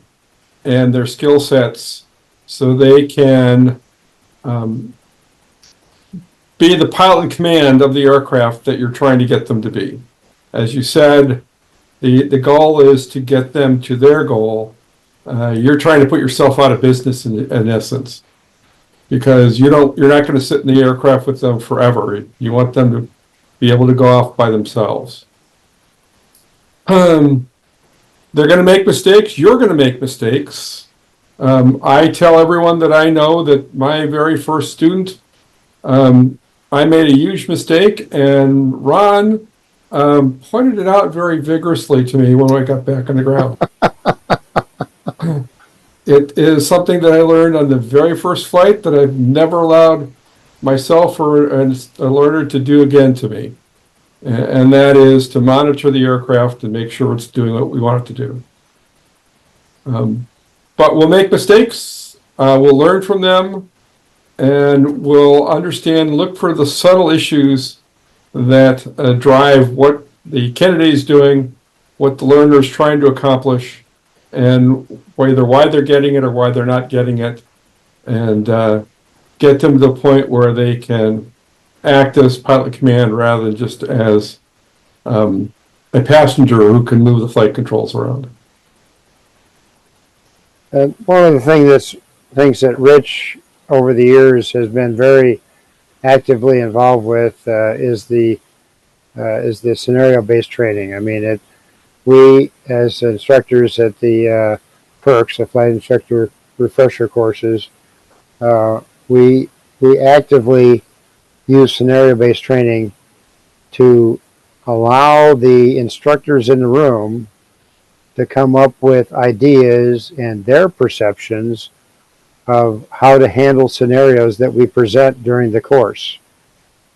and their skill sets so they can be the pilot in command of the aircraft that you're trying to get them to be. As you said, the goal is to get them to their goal. You're trying to put yourself out of business in essence, because you're not going to sit in the aircraft with them forever. You want them to be able to go off by themselves. They're going to make mistakes. You're going to make mistakes. I tell everyone that I know that my very first student, I made a huge mistake, and Ron pointed it out very vigorously to me when I got back on the ground. It is something that I learned on the very first flight that I've never allowed myself or a learner to do again to me. And that is to monitor the aircraft and make sure it's doing what we want it to do. But we'll make mistakes, we'll learn from them, and we'll understand, look for the subtle issues that drive what the candidate is doing, what the learner is trying to accomplish, and whether why they're getting it or why they're not getting it, and get them to the point where they can act as pilot command rather than just as a passenger who can move the flight controls around. One of the things that Rich over the years has been very actively involved with is the scenario-based training. I mean, we as instructors at the PERCs, the Flight Instructor Refresher courses, we actively use scenario-based training to allow the instructors in the room to come up with ideas and their perceptions of how to handle scenarios that we present during the course.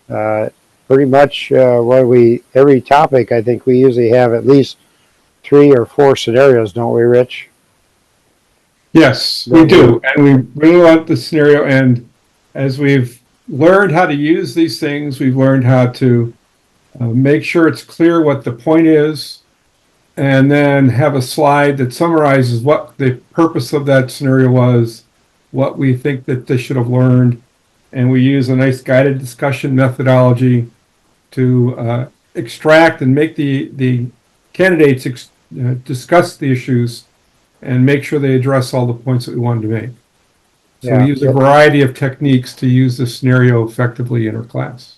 Pretty much every topic, I think we usually have at least 3 or 4 scenarios, don't we, Rich? Yes, we do. And we really want the scenario. And as we've learned how to use these things, we've learned how to make sure it's clear what the point is, and then have a slide that summarizes what the purpose of that scenario was, what we think that they should have learned. And we use a nice guided discussion methodology to extract and make the candidates discuss the issues and make sure they address all the points that we wanted to make. So we use a variety of techniques to use the scenario effectively in our class.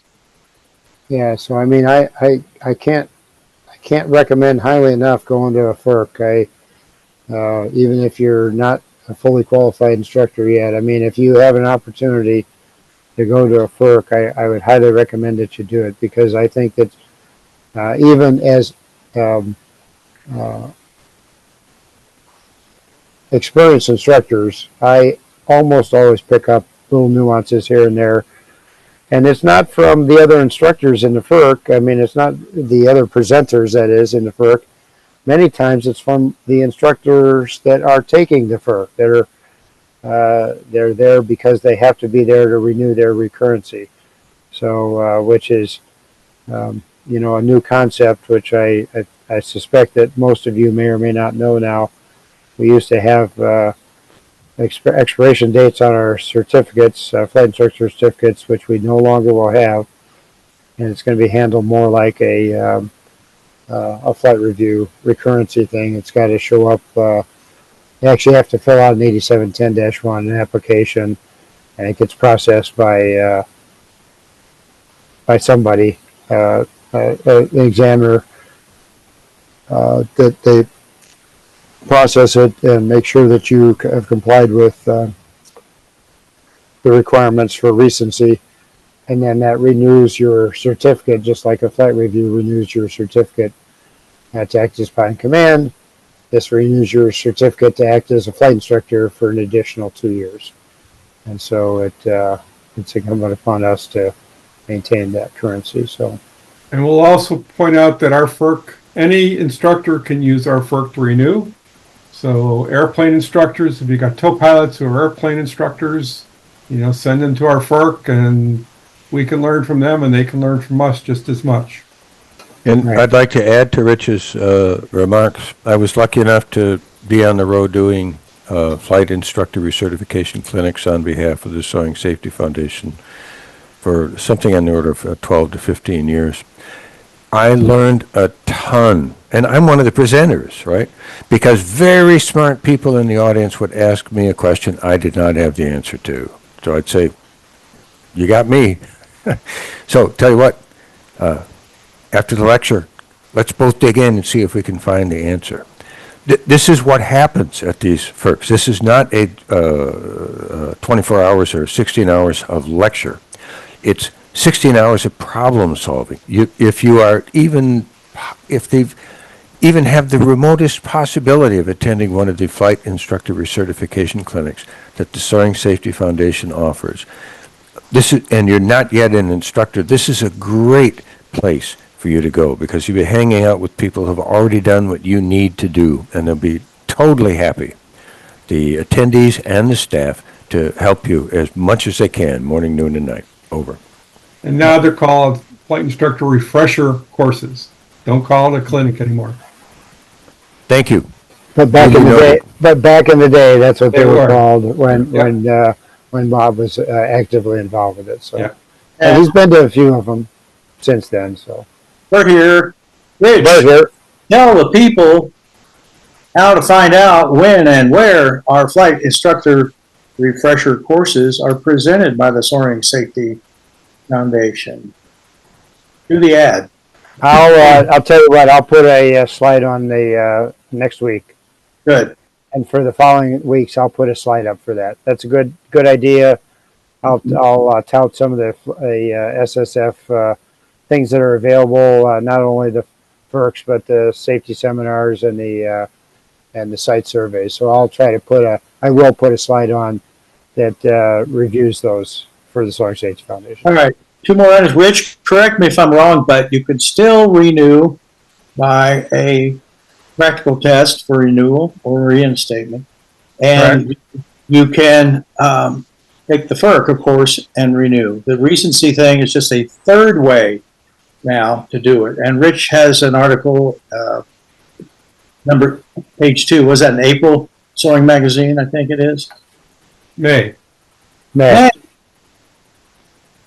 Yeah, so I mean, I can't recommend highly enough going to a FERC. Even if you're not a fully qualified instructor yet, I mean, if you have an opportunity to go to a FERC, I would highly recommend that you do it, because I think that even as experienced instructors, I almost always pick up little nuances here and there. And it's not from the other instructors in the FERC. I mean, it's not the other presenters, that is, in the FERC. Many times it's from the instructors that are taking the FERC. They're there because they have to be there to renew their recurrency. So, which is, a new concept, which I suspect that most of you may or may not know now. We used to have expiration dates on our certificates, flight instructor certificates, which we no longer will have, and it's going to be handled more like a flight review recurrency thing. It's got to show up. You actually have to fill out an 8710-1, an application, and it gets processed by somebody, an examiner, that they process it and make sure that you have complied with the requirements for recency, and then that renews your certificate, just like a flight review renews your certificate to act as pilot in command. This renews your certificate to act as a flight instructor for an additional 2 years, and so it's incumbent upon us to maintain that currency. So, and we'll also point out that our FERC, any instructor can use our FERC to renew. So airplane instructors, if you got tow pilots who are airplane instructors, send them to our FERC, and we can learn from them and they can learn from us just as much. And Right. I'd like to add to Rich's remarks. I was lucky enough to be on the road doing flight instructor recertification clinics on behalf of the Soaring Safety Foundation for something on the order of 12 to 15 years. I learned a ton, and I'm one of the presenters, right? Because very smart people in the audience would ask me a question I did not have the answer to. So I'd say, you got me. So tell you what, after the lecture, let's both dig in and see if we can find the answer. This is what happens at these FERCs. This is not a 24 hours or 16 hours of lecture. It's 16 hours of problem solving. If they even have the remotest possibility of attending one of the flight instructor recertification clinics that the Soaring Safety Foundation offers, and you're not yet an instructor, this is a great place for you to go, because you'll be hanging out with people who have already done what you need to do, and they'll be totally happy, the attendees and the staff, to help you as much as they can, morning, noon, and night. Over. And now they're called flight instructor refresher courses. Don't call it a clinic anymore. Thank you. But back in the day, that's what they They were were. called Yeah. when Bob was actively involved with it. So, Yeah. and he's been to a few of them since then. So, We're here. Rich, right here, tell the people how to find out when and where our flight instructor refresher courses are presented by the Soaring Safety Foundation. Do the ad. I'll tell you what. I'll put a slide on the next week, Good. and for the following weeks, I'll put a slide up for that. That's a good idea. I'll tout some of the SSF things that are available. Not only the perks, but the safety seminars and the site surveys. So I will put a slide on that reviews those for the Soaring Safety Foundation. All right. Two more items. Rich, correct me if I'm wrong, but you can still renew by a practical test for renewal or reinstatement. And you can take the FERC, of course, and renew. The recency thing is just a third way now to do it. And Rich has an article, page 2. Was that in April? Soaring Magazine, I think it is. May. Matt,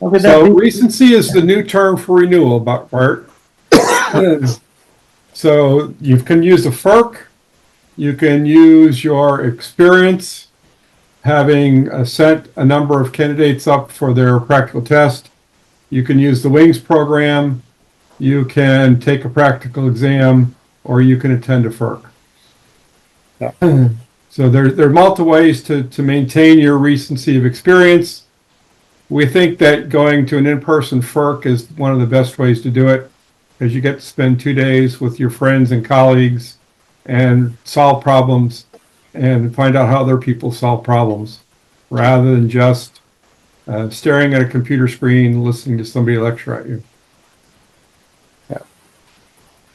How could So that be? recency is the new term for renewal, Bart. So you can use a FERC, you can use your experience having sent a number of candidates up for their practical test. You can use the WINGS program, you can take a practical exam, or you can attend a FERC. Yeah. So there are multiple ways to maintain your recency of experience. We think that going to an in-person FERC is one of the best ways to do it, because you get to spend 2 days with your friends and colleagues and solve problems and find out how other people solve problems, rather than just staring at a computer screen, listening to somebody lecture at you.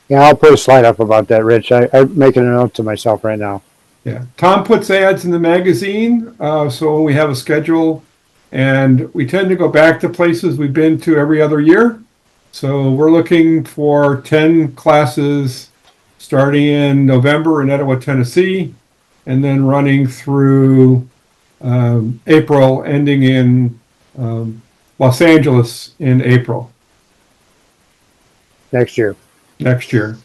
yeah, I'll put a slide up about that, Rich. I'm making a note to myself right now. Yeah, Tom puts ads in the magazine, so we have a schedule, and we tend to go back to places we've been to every other year. So we're looking for 10 classes starting in November in Etowah, Tennessee, and then running through April, ending in Los Angeles in April Next year. next year.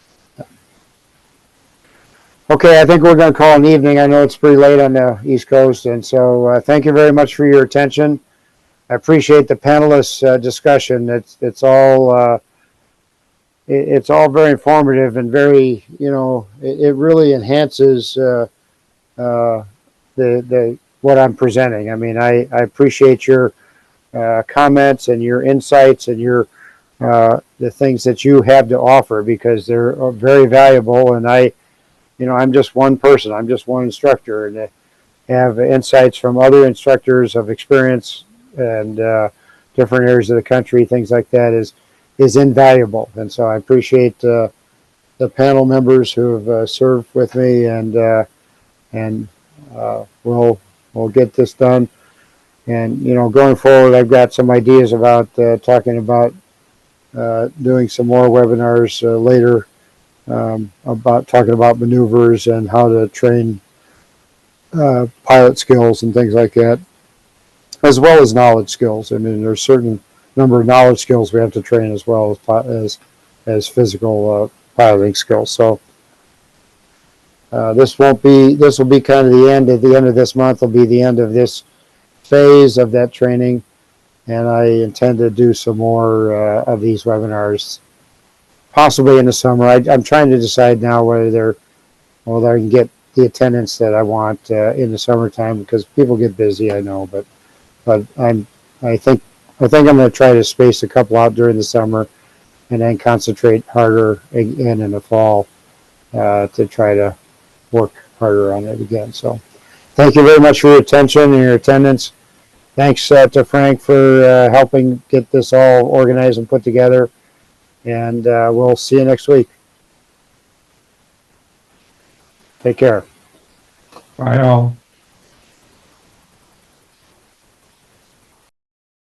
Okay, I think we're going to call an evening. I know it's pretty late on the East Coast, and so thank you very much for your attention. I appreciate the panelists' discussion. It's all very informative and very, it really enhances the what I'm presenting. I mean, I appreciate your comments and your insights and your the things that you have to offer, because they're very valuable. And I'm just one person. I'm just one instructor, and to have insights from other instructors of experience and different areas of the country, things like that is invaluable. And so I appreciate the panel members who have served with me, and we'll get this done. And going forward, I've got some ideas about talking about doing some more webinars later. About talking about maneuvers and how to train pilot skills and things like that, as well as knowledge skills. I mean, there's a certain number of knowledge skills we have to train, as well as physical piloting skills. So this will be kind of the end of this month will be the end of this phase of that training, and I intend to do some more of these webinars, possibly in the summer. I'm trying to decide now whether I can get the attendance that I want in the summertime, because people get busy, I know, but I think I'm going to try to space a couple out during the summer, and then concentrate harder again in the fall to try to work harder on it again. So thank you very much for your attention and your attendance. Thanks to Frank for helping get this all organized and put together. And we'll see you next week. Take care. Bye all.